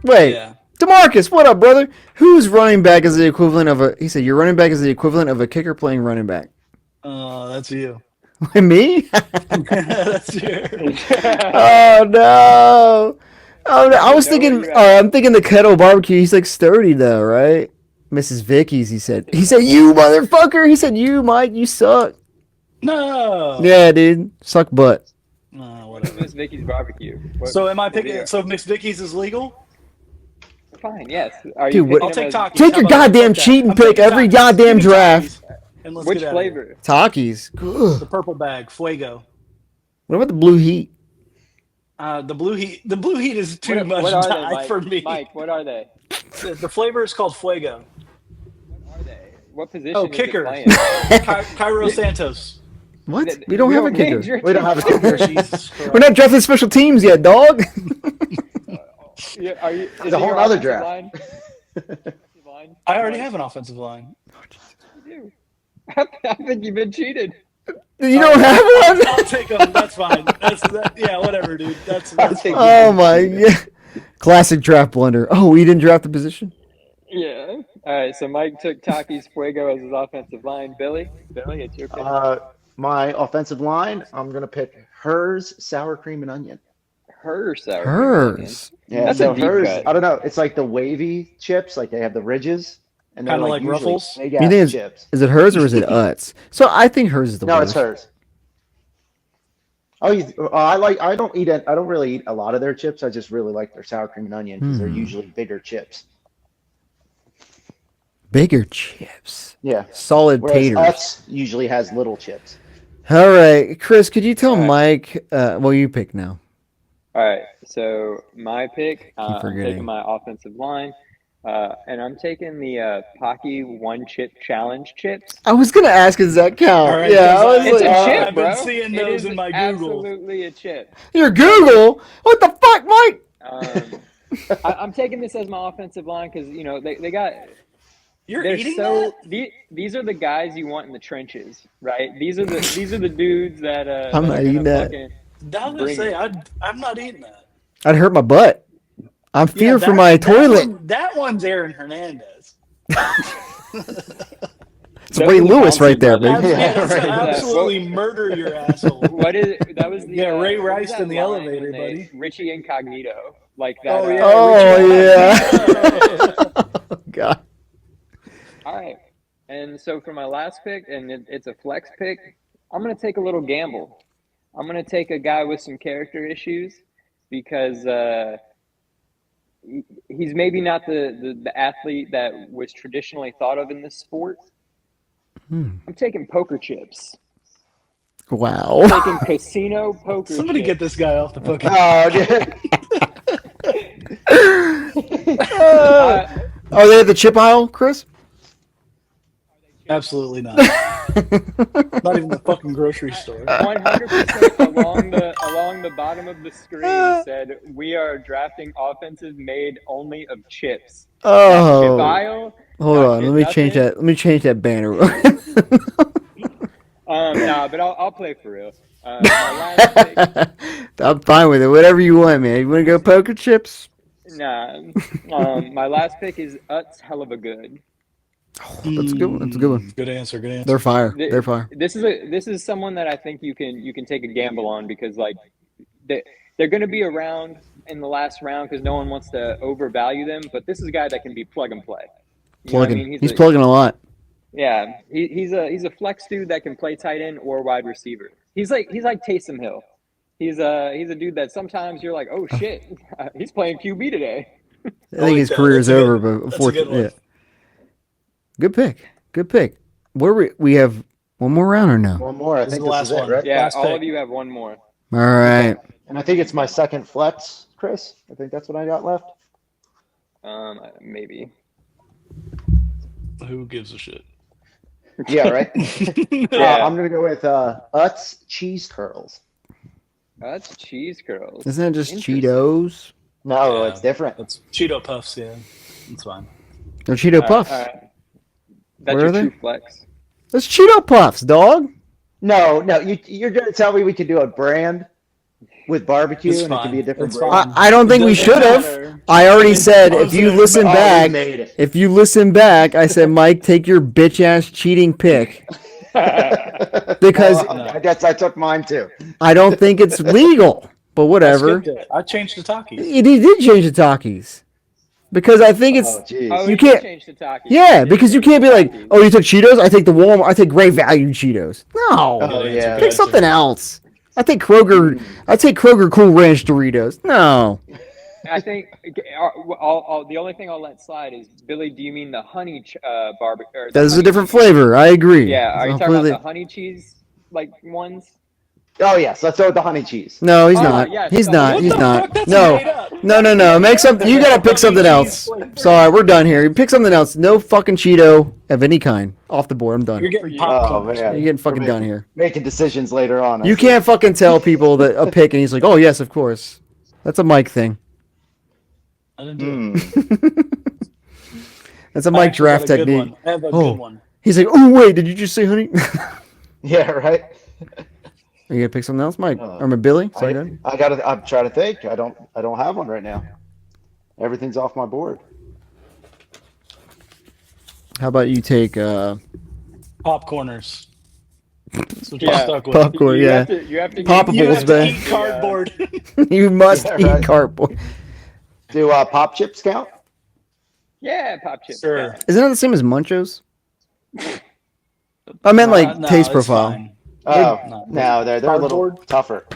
Wait. yeah. DeMarcus, what up, brother? Who's running back is the equivalent of a? He said your running back is the equivalent of a kicker playing running back. That's you. Me? That's you. Oh no! Oh no! I was Know where thinking. you're at. I'm thinking the kettle barbecue. He's like sturdy though, right? Mrs. Vicky's. He said, you motherfucker. He said, you, Mike, you suck. No. Yeah, dude. Suck butt. Whatever. Miss Vicky's barbecue. So am I what picking? beer? So Mixed Vicky's is legal? Fine, yes. Are Dude, you what- picking I'll take them as- Takis. Take How your about that? goddamn Fuck that. cheating I'm pick taking every Takis. goddamn Give me draft. Takis, and let's Which get out of here. flavor? Takis. Ugh. The purple bag, Fuego. What about the blue heat? The blue heat. The blue heat is too What much are they, dye Mike? for me. Mike, what are they? The flavor is called Fuego. What are they? What position Oh, is it kicker. playing? Cairo Santos. What? We don't have a kicker. major- We don't have a kicker. Jesus Christ. We're not drafting special teams yet, dog. Yeah, are you? It's a whole other draft. Line? I already have an offensive line. You do. I think you've been cheated. You don't have one? I'll take them. That's fine. Yeah, whatever, dude. That's think- Oh my god. Classic draft blunder. Oh, we didn't draft the position? Yeah. All right. So Mike took Takis Fuego as his offensive line. Billy, it's your pick. My offensive line, I'm gonna pick hers, sour cream and onion. Hers. Sour cream and Hers. Yeah, That's so a deep hers, cut. I don't know. It's like the wavy chips, like they have the ridges, and they're Kinda like usually Ruffles? big You ass think chips. Is it hers or is it Utz? So I think hers is the No, worst. it's hers. Oh, I don't really eat a lot of their chips. I just really like their sour cream and onion because they're usually bigger chips. Bigger chips. Yeah. Solid Whereas taters. Utz usually has little chips. All right. Chris, could you tell All right. Mike? Well, you pick now. All right. So my pick. I'm forgetting. taking my offensive line, and I'm taking the Pocky One Chip Challenge chips. I was going to ask, does that count? All right, yeah. I because was It's like, a I've chip, been bro. seeing It those is in my Google. Absolutely a chip. Your Google? What the fuck, Mike? I'm taking this as my offensive line because they got. You're They're eating so that? these are the guys you want in the trenches, right? These are the dudes that I'm that not are eating gonna that. fucking I was gonna bring say it. I'm not eating that. I'd hurt my butt. I'm fear for that- my that toilet. that one's Aaron Hernandez. It's Ray Lewis right there, brother. baby. Yeah, That's right. gonna absolutely murder your asshole. What is it? That was the Yeah, Ray what was Rice that in the line elevator, when buddy. Richie Incognito, like that. Oh, yeah. Oh, yeah. Oh, God. All right. And so for my last pick, and it's a flex pick, I'm going to take a little gamble. I'm going to take a guy with some character issues because he's maybe not the athlete that was traditionally thought of in this sport. I'm taking poker chips. Wow. I'm taking casino poker Somebody chips. get this guy off the fucking. Oh, yeah. Are they at the chip aisle, Chris? Absolutely not. Not even the fucking grocery store. 100% along the bottom of the screen said, "We are drafting offensive made only of chips." Chip Oh. aisle. Hold not on. shit, Let me change nothing. that. Let me change that banner. Nah, but I'll play for real. My last pick, I'm fine with it. Whatever you want, man. You want to go poker chips? nah. My last pick is Utz Hell of a Good. That's a good one. That's a good one. Good answer. Good answer. They're fire. They're fire. This is someone that I think you can take a gamble on because like they're going to be around in the last round because no one wants to overvalue them. But this is a guy that can be plug and play. You know what I Plugging. mean? He's plugging a lot. Yeah, he's a flex dude that can play tight end or wide receiver. He's like Taysom Hill. He's a dude that sometimes you're like, oh shit, he's playing QB today. I think his that. career is That's a over, good- but that's a good unfortunately, one. yeah. Good pick. Good pick. Where we have one more round or no? One more. I This think is the this last is it, one. right? Yeah, Last all pick. of you have one more. All right. And I think it's my second flex, Chris. I think that's what I got left. Maybe. Who gives a shit? Yeah, right. Yeah. I'm gonna go with Utz cheese curls. That's cheese curls. Isn't that just Interesting. Cheetos? No, Yeah. it's different. That's Cheeto Puffs. Yeah, that's fine. They're Cheeto Puffs. All right. That's Where your are they? true flex. That's Cheeto Puffs, dog. No, you're gonna tell me we could do a brand with barbecue It's and it fine. could be a different It's brand. I don't think we Doesn't should have. matter. I already said if you listen Oh, we back, made it. if you listen back, I said, Mike, take your bitch ass cheating pick because I guess I took mine too. I don't think it's legal. But I whatever. skipped it. I changed to Takis. He did change the talkies. Because I think it's Oh, jeez. Oh, You you can't- change to Takis. yeah. You Because you change can't be to like, Takis. oh, you took Cheetos. I take the Walmart. I take Great Value Cheetos. No, Oh, yeah. pick something else. I take Kroger. I take Kroger Cool Ranch Doritos. No, I think the only thing I'll let slide is Billy. Do you mean the honey barbecue? that is a different flavor. I agree. Yeah, are you talking Completely- about the honey cheese like ones? Oh, yes. Let's go with the honey cheese. No, he's Oh, not. yes, He's the not. honey- He's What the not. fuck? That's No. made up. No. Make something. You gotta pick something else. Sorry, we're done here. Pick something else. No fucking Cheeto of any kind. Off the board. I'm done. You're getting you. popcorn. Oh, You're man. getting fucking We're done here. Making decisions later on. I You see. can't fucking tell people that a pick, and he's like, "Oh yes, of course." That's a Mike thing. I didn't do it. Mm. That's a I Mike actually draft got a good technique. one. I have a Oh. good one. He's like, "Oh wait, did you just say honey?" Yeah, right. Are you gonna pick something else, Mike? Uh, Or Billy? Sorry, Dan. I'm trying to think. I don't have one right now. Everything's off my board. How about you take Popcorners. That's what you're Yeah. stuck with. popcorn? You Yeah, have to. You have to. Pop- You have Poppables, to man. eat cardboard. you must Yeah, eat right. cardboard. Do pop chips count? Yeah, pop chips. Sure. yeah. Isn't that the same as Munchos? I meant like No, taste it's profile. fine. Oh, No. no, they're a little Cardboard? tougher.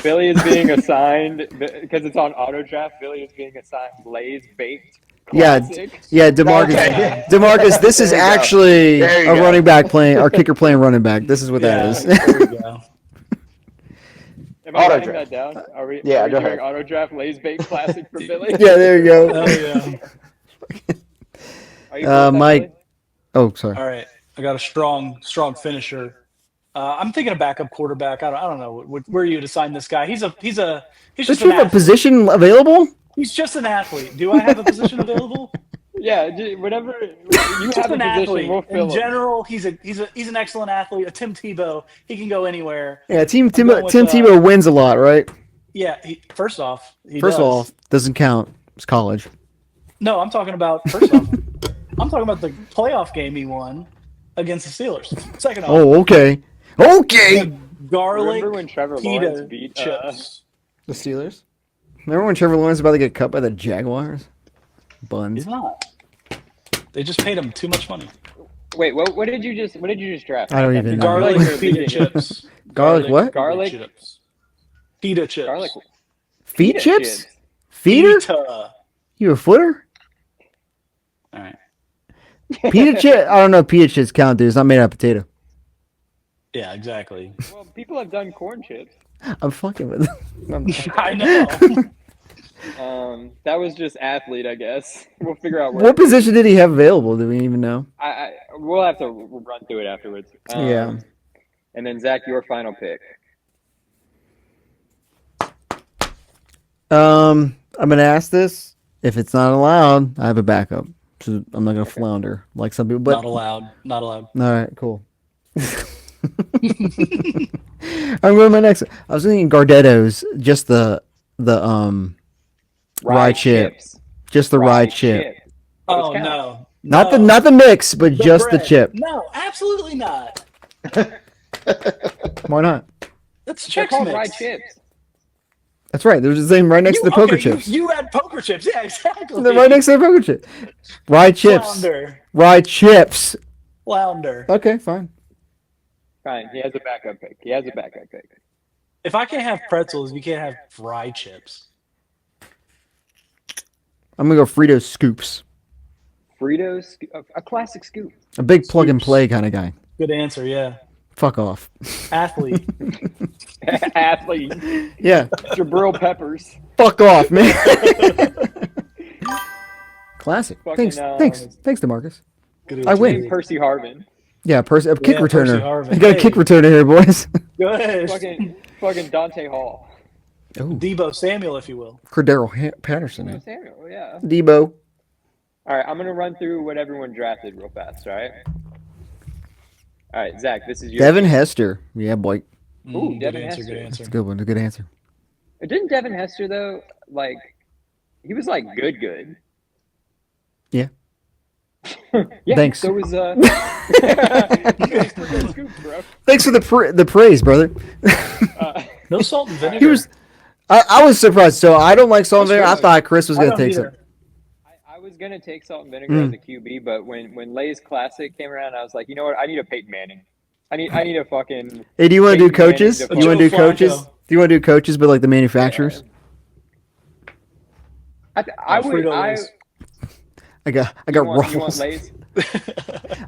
Billy is being assigned because it's on auto draft. Billy is being assigned Lay's baked. Yeah, Classic. Yeah, Demarcus. Okay. Demarcus, this is There you go. actually There you a go. running back playing, our kicker playing running back. This is what that is. There we go. Am I Auto writing draft. that down? Are we? Yeah, are we go doing ahead. auto draft Lay's baked classic for Billy? Yeah, there you go. Hell yeah. Are you cool with that, Mike. Billy? Oh, sorry. All right. I got a strong finisher. I'm thinking a backup quarterback. I don't know where you would assign this guy. He's Don't just you an have a athlete. position available? He's just an athlete. Do I have a position available? Yeah, whatever. You Just have a an position, athlete. we'll fill In it. general, he's an excellent athlete. A Tim Tebow. He can go anywhere. Yeah, Tim going with, Tebow wins a lot, right? Yeah. First off, he First does. of all, doesn't count. It's college. No, I'm talking about first off. I'm talking about the playoff game he won against the Steelers. Second off, Oh, okay. Okay. the garlic Remember when Trevor Lawrence pita beat chips. The Steelers? Remember when Trevor Lawrence was about to get cut by the Jaguars? He's Buns. not. They just paid him too much money. Wait, what did you just draft? I don't even know. Garlic Like, pita chips. Garlic what? Garlic? pita chips. Pita chips. Garlic Feet pita chips? Feeder? Pita. You a footer? All right. Pita chip? I don't know if pita chips count, dude. It's not made out of potato. Yeah, exactly. Well, people have done corn chips. I'm fucking with them. I know. That was just athlete, I guess. We'll figure out where. What position did he have available? Do we even know? We'll have to run through it afterwards. Yeah. And then Zach, your final pick. I'm gonna ask this. If it's not allowed, I have a backup. So I'm not gonna flounder like some people. But Not allowed. Not allowed. all right, cool. I'm going to my next. I was thinking Gardetto's, just the rye chip, chips. just the rye chip, Oh count. no. not No. the mix, but just the bread. chip. No, absolutely not. Why not? That's They're Chex called Mix. rye chips. That's right. There's the same right next to the poker chips. You had poker chips. Yeah, exactly. They're right next to the poker chip. Rye chips. Flounder. Rye chips. Flounder. Okay, fine. Fine, he has a backup pick. If I can't have pretzels, you can't have rye chips. I'm gonna go Frito scoops. Fritos, a classic scoop. A big plug and Scoops. play kind of guy. Good answer, yeah. Fuck off. Athlete. Athlete, Yeah. Jabril Peppers. Fuck off, man. Classic. Fucking, Thanks, DeMarcus. Good I answer. win. Percy Harvin. Yeah, a kick Yeah, Percy returner. Harvin. I got a Hey. kick returner here, boys. Good. Fucking Dante Hall. Oh, Debo Samuel, if you will. Cordero Patterson. Oh, Samuel, yeah. Debo. All right, I'm gonna run through what everyone drafted real fast. All right. All right, Zach, this is your. Devin Hester. Yeah, boy. Ooh, Good Devin answer, Hester. good answer. That's a good one. A good answer. Didn't Devin Hester though? Like, he was like good. Yeah. Yeah. Thanks. So was Thanks for the scoop, bro. Thanks for the praise, brother. No salt and vinegar. He was. I was surprised. So I don't like salt and That's vinegar. I really- thought Chris was I gonna don't take either. some. gonna take salt and vinegar as a QB, but when Lay's Classic came around, I was like, you know what? I need a Peyton Manning. I need a fucking. Hey, do you want to do Peyton Manning coaches? to Do you want to do Joe coaches? Flacco. Do you want to do coaches, but like the manufacturers? I would. Frito-Lays. I got You want ruffles. Lay's?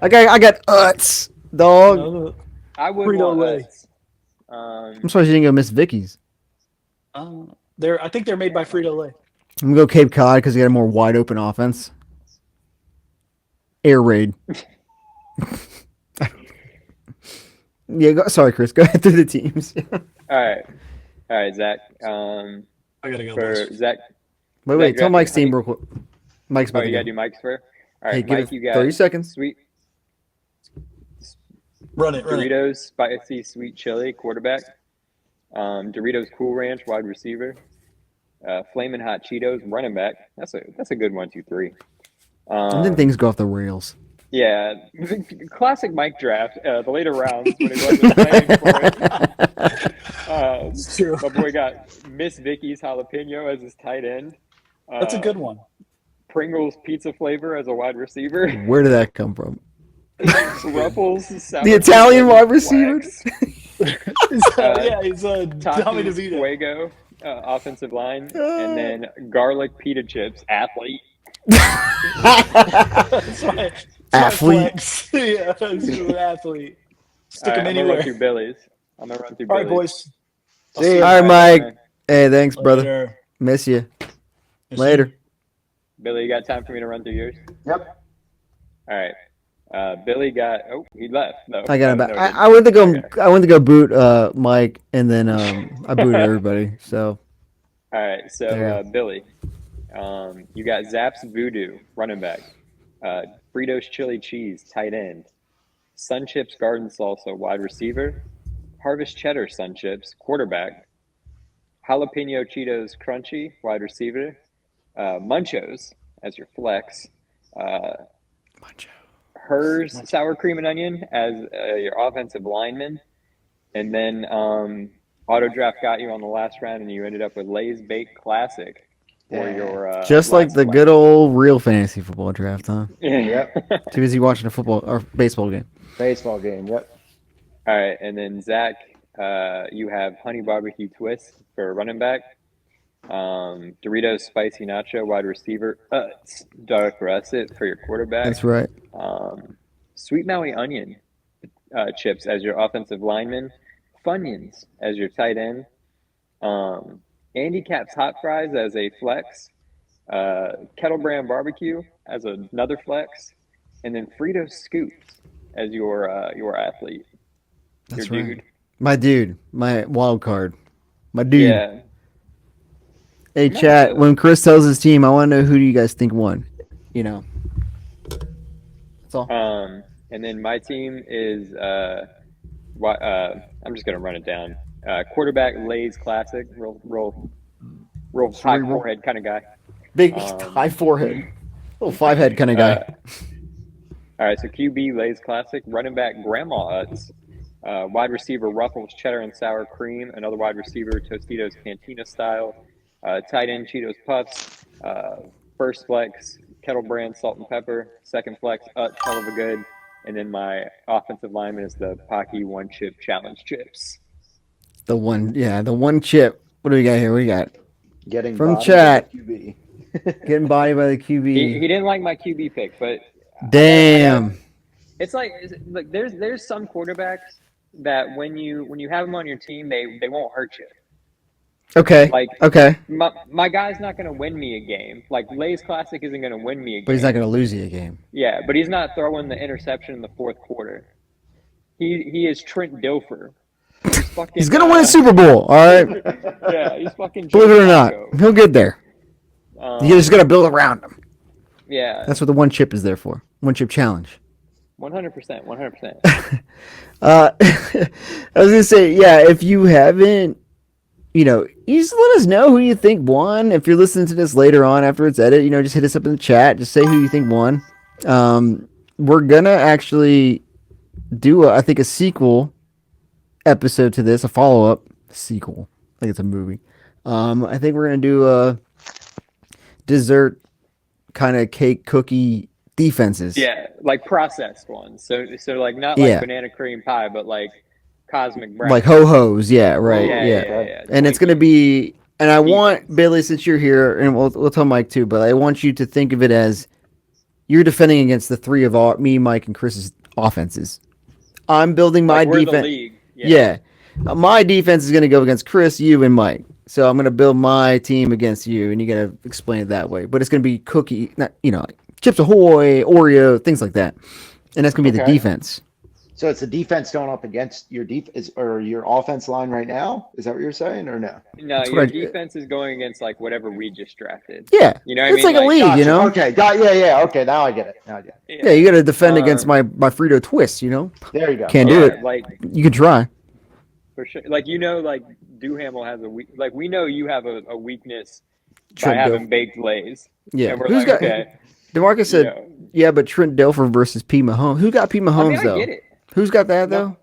I got Utz, dog. I would Frito-Lay. want Utz. I'm surprised you didn't go Miss Vicky's. I think they're made by Frito-Lay. I'm gonna go Cape Cod because they got a more wide open offense. Air raid. Yeah, sorry, Chris. Go ahead through the teams. All right, Zach. I gotta go. For boys. Zach. Wait, tell Zach, Mike's how team you- real quick. Mike's Oh, about you to gotta go. do Mike's first. All Hey, right, give Mike, it you got 30 seconds. Sweet Run it. Doritos, spicy sweet chili, quarterback. Doritos Cool Ranch, wide receiver. Flamin' Hot Cheetos, running back. That's a good 1, 2, 3. And then things go off the rails. Yeah, classic Mike draft. The later rounds when he wasn't playing for it. It's true. My boy got Miss Vicky's jalapeno as his tight end. That's a good one. Pringles pizza flavor as a wide receiver. Where did that come from? Ruffles, sour The Italian cream wide receiver? flex. Yeah, he's a Tommy Takis DeVito. Fuego, offensive line, and then garlic pita chips, athlete. That's my Athlete. flex. Yeah, he's an athlete. Stick All him right, I'm gonna run anywhere. through Billy's. I'm gonna run through All right, Billy's. boys. See All right, Mike. man. Hey, thanks, brother. Later. Miss you. Yes, Later. Billy, you got time for me to run through yours? Yep. All right. Billy got. Oh, he left. No, I got him back. no, he didn't. I went to go. Okay. I went to go boot Mike, and then I booted everybody. So All right. So There. Billy, you got Zapp's Voodoo, running back. Fritos Chili Cheese, tight end. Sun Chips Garden Salsa, wide receiver. Harvest Cheddar Sun Chips, quarterback. Jalapeno Cheetos Crunchy, wide receiver. Munchos as your flex. Hers Sour Cream and Onion as your offensive lineman. And then Auto Draft got you on the last round, and you ended up with Lay's Baked Classic for your just like last the flex. good old real fantasy football draft, huh? Yep. Too busy watching a football or baseball game. Baseball game. Yep. All right, and then Zach, you have Honey Barbecue Twist for running back. Doritos Spicy Nacho, wide receiver. Dark Russet for your quarterback. That's right. Sweet Maui Onion chips as your offensive lineman. Funyuns as your tight end. Andy Cap's Hot Fries as a flex. Kettle Brand Barbecue as another flex. And then Fritos Scoops as your athlete. That's your right. dude. My dude, my wild card, my dude. Yeah. Hey, No, chat. so- When Chris tells his team, I want to know who do you guys think won. You know. That's all. And then my team is I'm just gonna run it down. Quarterback Lay's Classic, real high Cerebral. forehead kind of guy. Big um, high forehead, little 5 head kind of guy. All right, so QB Lay's Classic, running back Grandma Utz, wide receiver Ruffles Cheddar and Sour Cream, another wide receiver Tostitos Cantina Style, tight end Cheetos Puffs, first flex Kettle Brand Salt and Pepper, second flex Utz Hell of a Good, and then my offensive lineman is the Pocky One Chip Challenge Chips. The one chip. What do we got here? What do we got? Getting From bodied chat. by the QB. Getting bodied by the He QB. didn't like my QB pick, but Damn. it's like there's some quarterbacks that when you have them on your team, they won't hurt you. Okay. Like Okay. my guy's not going to win me a game. Like Lay's Classic isn't going to win me a game. But he's not going to lose you a game. Yeah, but he's not throwing the interception in the fourth quarter. He is Trent Dilfer. He's going to win a Super Bowl. All right. Yeah, he's fucking. Believe it Joe or not, Flacco. he'll get there. You just got to build around him. Yeah, That's what the one chip is there for. One chip challenge. 100%, 100%. I was gonna say, yeah, if you haven't, you just let us know who you think won. If you're listening to this later on after it's edited, just hit us up in the chat. Just say who you think won. We're gonna actually do, I think, a sequel episode to this, a follow-up sequel. I think it's a movie. I think we're gonna do a dessert kind of cake cookie defenses. Yeah, like processed ones. So like not like Yeah. banana cream pie, but like cosmic brownie. Like ho-hos, yeah, right, Yeah, yeah. yeah, yeah. And it's going to Twinkies. be, and I want, Defense. Billy, since you're here, and we'll tell Mike too, but I want you to think of it as you're defending against the three of me, Mike, and Chris's offenses. I'm building my Like we're the defense. league. Yeah. My defense is going to go against Chris, you, and Mike. So I'm going to build my team against you, and you got to explain it that way. But it's going to be cookie, not, like Chips Ahoy, Oreo, things like that. And that's going to be the Okay. defense. So it's the defense going up against your or your offense line right now. Is that what you're saying, or no? No, That's your what I- defense is going against like whatever we just drafted. Yeah. You know what It's I mean? like a league, Gotcha. you know? Okay. Yeah. Okay. Now I get it. Yeah, you got to defend against my Frito twist, you know? There you go. Can't do it. Like You can try. for sure. Like like Duhamel has a weak. Like we know you have a weakness by Trent having baked Lays. Yeah. And we're Who's like, got? okay. DeMarcus said, Yeah. yeah, but Trent Dilfer versus P. Mahomes. Who got P. Mahomes, I mean, I though? get it. Who's got that, though?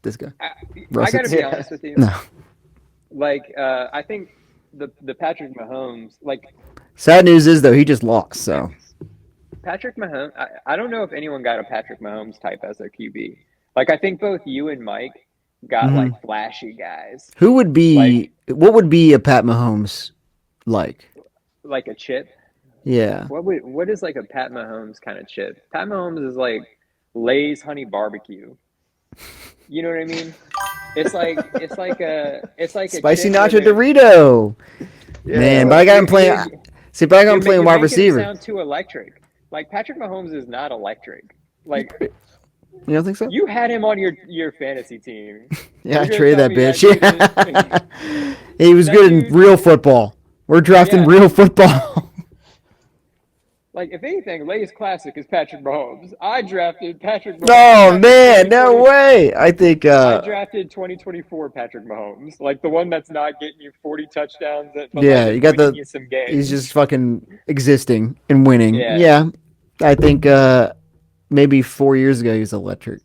This guy. I Russell? gotta be Yeah. honest with you. No. Like, I think the Patrick Mahomes, like Sad news is, though, he just lost, so. Patrick Mahomes. I don't know if anyone got a Patrick Mahomes type as their QB. Like, I think both you and Mike got Mhm. like flashy guys, Who would be, what would be a Pat Mahomes like? like a chip. Yeah. What is like a Pat Mahomes kind of chip? Pat Mahomes is like Lay's honey barbecue. You know what I mean? It's like a Spicy chip Nacho with a- Dorito. Man, but I got him playing. You're- See, but I got him you're playing making wide it receiver. sound too electric. Like Patrick Mahomes is not electric. Like You don't think so? you had him on your fantasy team. Yeah, I You're traded that gonna bitch. tell me that Yeah. He was That good in dude- real football. We're drafting Yeah. real football. Like if anything, Lay's classic is Patrick Mahomes. I drafted Patrick Mahomes. Oh man, no way! I think I drafted 2024 Patrick Mahomes, like the one that's not getting you 40 touchdowns. But Yeah, like, you got winning the- you some games. he's just fucking existing and winning. Yeah. Yeah, I think maybe 4 years ago he was electric.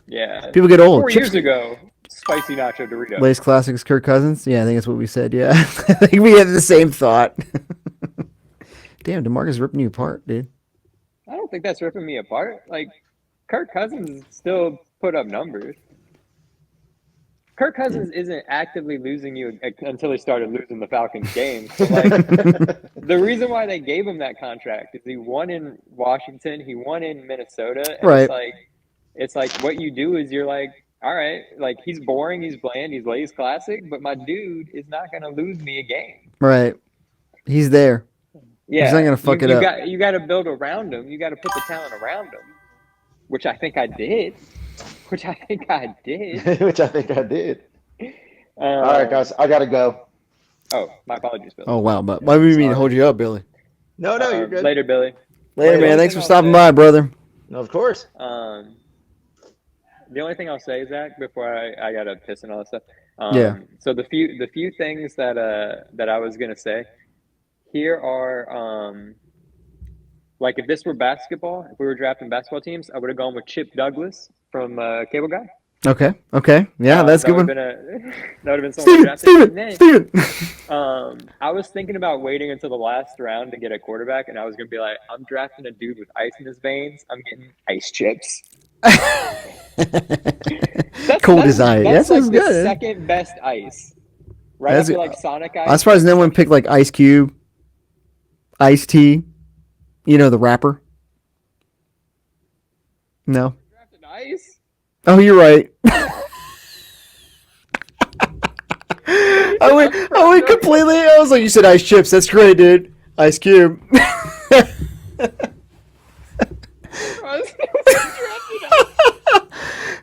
yeah. People get old. 4 Chips- years ago, spicy nacho Doritos. Lay's classics, Kirk Cousins. Yeah, I think that's what we said. Yeah, I think we had the same thought. Damn, DeMarcus ripping you apart, dude. I don't think that's ripping me apart. Like Kirk Cousins still put up numbers. Kirk Cousins isn't actively losing you until he started losing the Falcons game. So like the reason why they gave him that contract is he won in Washington, he won in Minnesota. And Right. It's like what you do is you're like, all right, like he's boring, he's bland, he's Lay's classic, but my dude is not gonna lose me a game. Right, he's there. Yeah, not gonna fuck it up. You got to build around him. You got to put the talent around him, which I think I did. Which I think I did. All All right, guys, I gotta go. Oh, my apologies, Billy. Oh wow, but why do you mean to hold you up, Billy? No, you're good. Later, Billy. Later, Later. man. Thanks for I'll stopping say- by, brother. No, of course. The only thing I'll say, Zach, before I gotta piss and all that stuff. Yeah. So the few things that I was gonna say here are like if this were basketball, if we were drafting basketball teams, I would have gone with Chip Douglas from Cable Guy. Okay. Yeah, that's a good one. That would have been someone to draft. Steven. I was thinking about waiting until the last round to get a quarterback, and I was gonna be like, I'm drafting a dude with ice in his veins. I'm getting ice chips. Cold as ice. That That's sounds like the good. second best ice. Right That's after a- like Sonic Ice. I'm surprised no one picked like Ice Cube, Ice T. You know the rapper. No. Drafted ice. Oh, you're right. I went completely. I was like, you said ice chips. That's great, dude. Ice Cube.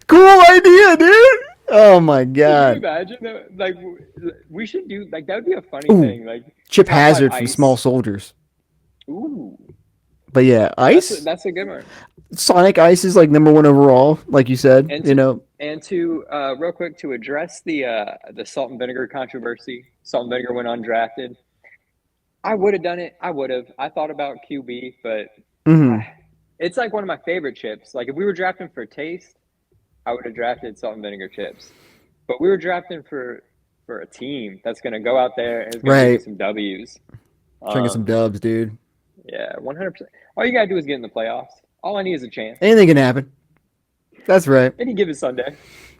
Cool idea, dude. Oh my Can you god. imagine that? Like, we should do like that would be a funny Ooh. thing. Like, Chip top five Hazard from ice. Small Soldiers. Ooh, But yeah, ice. that's a good one. Sonic Ice is like #1 overall, like you said. And You know. And to real quick to address the salt and vinegar controversy, salt and vinegar went undrafted. I would have done it. I thought about QB, but Mhm. it's like one of my favorite chips. Like if we were drafting for taste, I would have drafted salt and vinegar chips. But we were drafting for a team that's going to go out there and is going to Right. get some W's. Trying to get some dubs, dude. Yeah, 100%. All you gotta do is get in the playoffs. All I need is a chance. Anything can happen. That's right. Any given Sunday.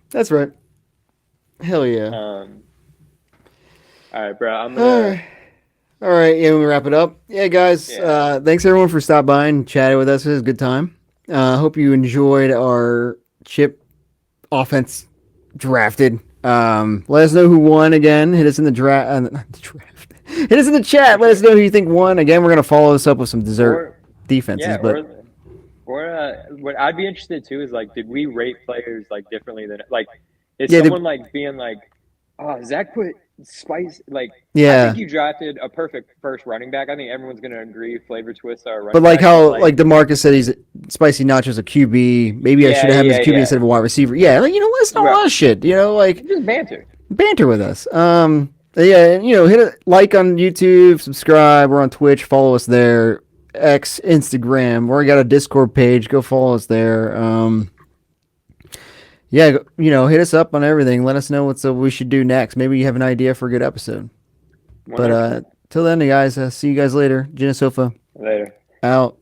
That's right. Hell yeah. All right, bro. I'm All gonna. right. All right. Yeah, we wrap it up. Yeah, guys. Yeah. Thanks everyone for stopping by and chatting with us. It was a good time. Hope you enjoyed our chip offense drafted. Let us know who won again. Hit us in the draft. Not the draft. Hit us in the chat. Let us know who you think won. Again, we're gonna follow this up with some dessert defenses. Yeah, but what I'd be interested too is like, did we rate players like differently than like, is Yeah, someone like being like, oh, Zach put spice like. I yeah. think you drafted a perfect first running back. I think everyone's gonna agree Flavor Twist are running But like back, how like DeMarcus said he's spicy nachos a QB. Maybe I should have him as QB instead of a wide receiver. Yeah, like listen to a lot of shit. Like just banter with us. Yeah, hit a like on YouTube, subscribe. We're on Twitch. Follow us there. X, Instagram. We got a Discord page. Go follow us there. Yeah, hit us up on everything. Let us know what we should do next. Maybe you have an idea for a good episode. 100%. But till then, guys, see you guys later. Gina Sofa Later. out.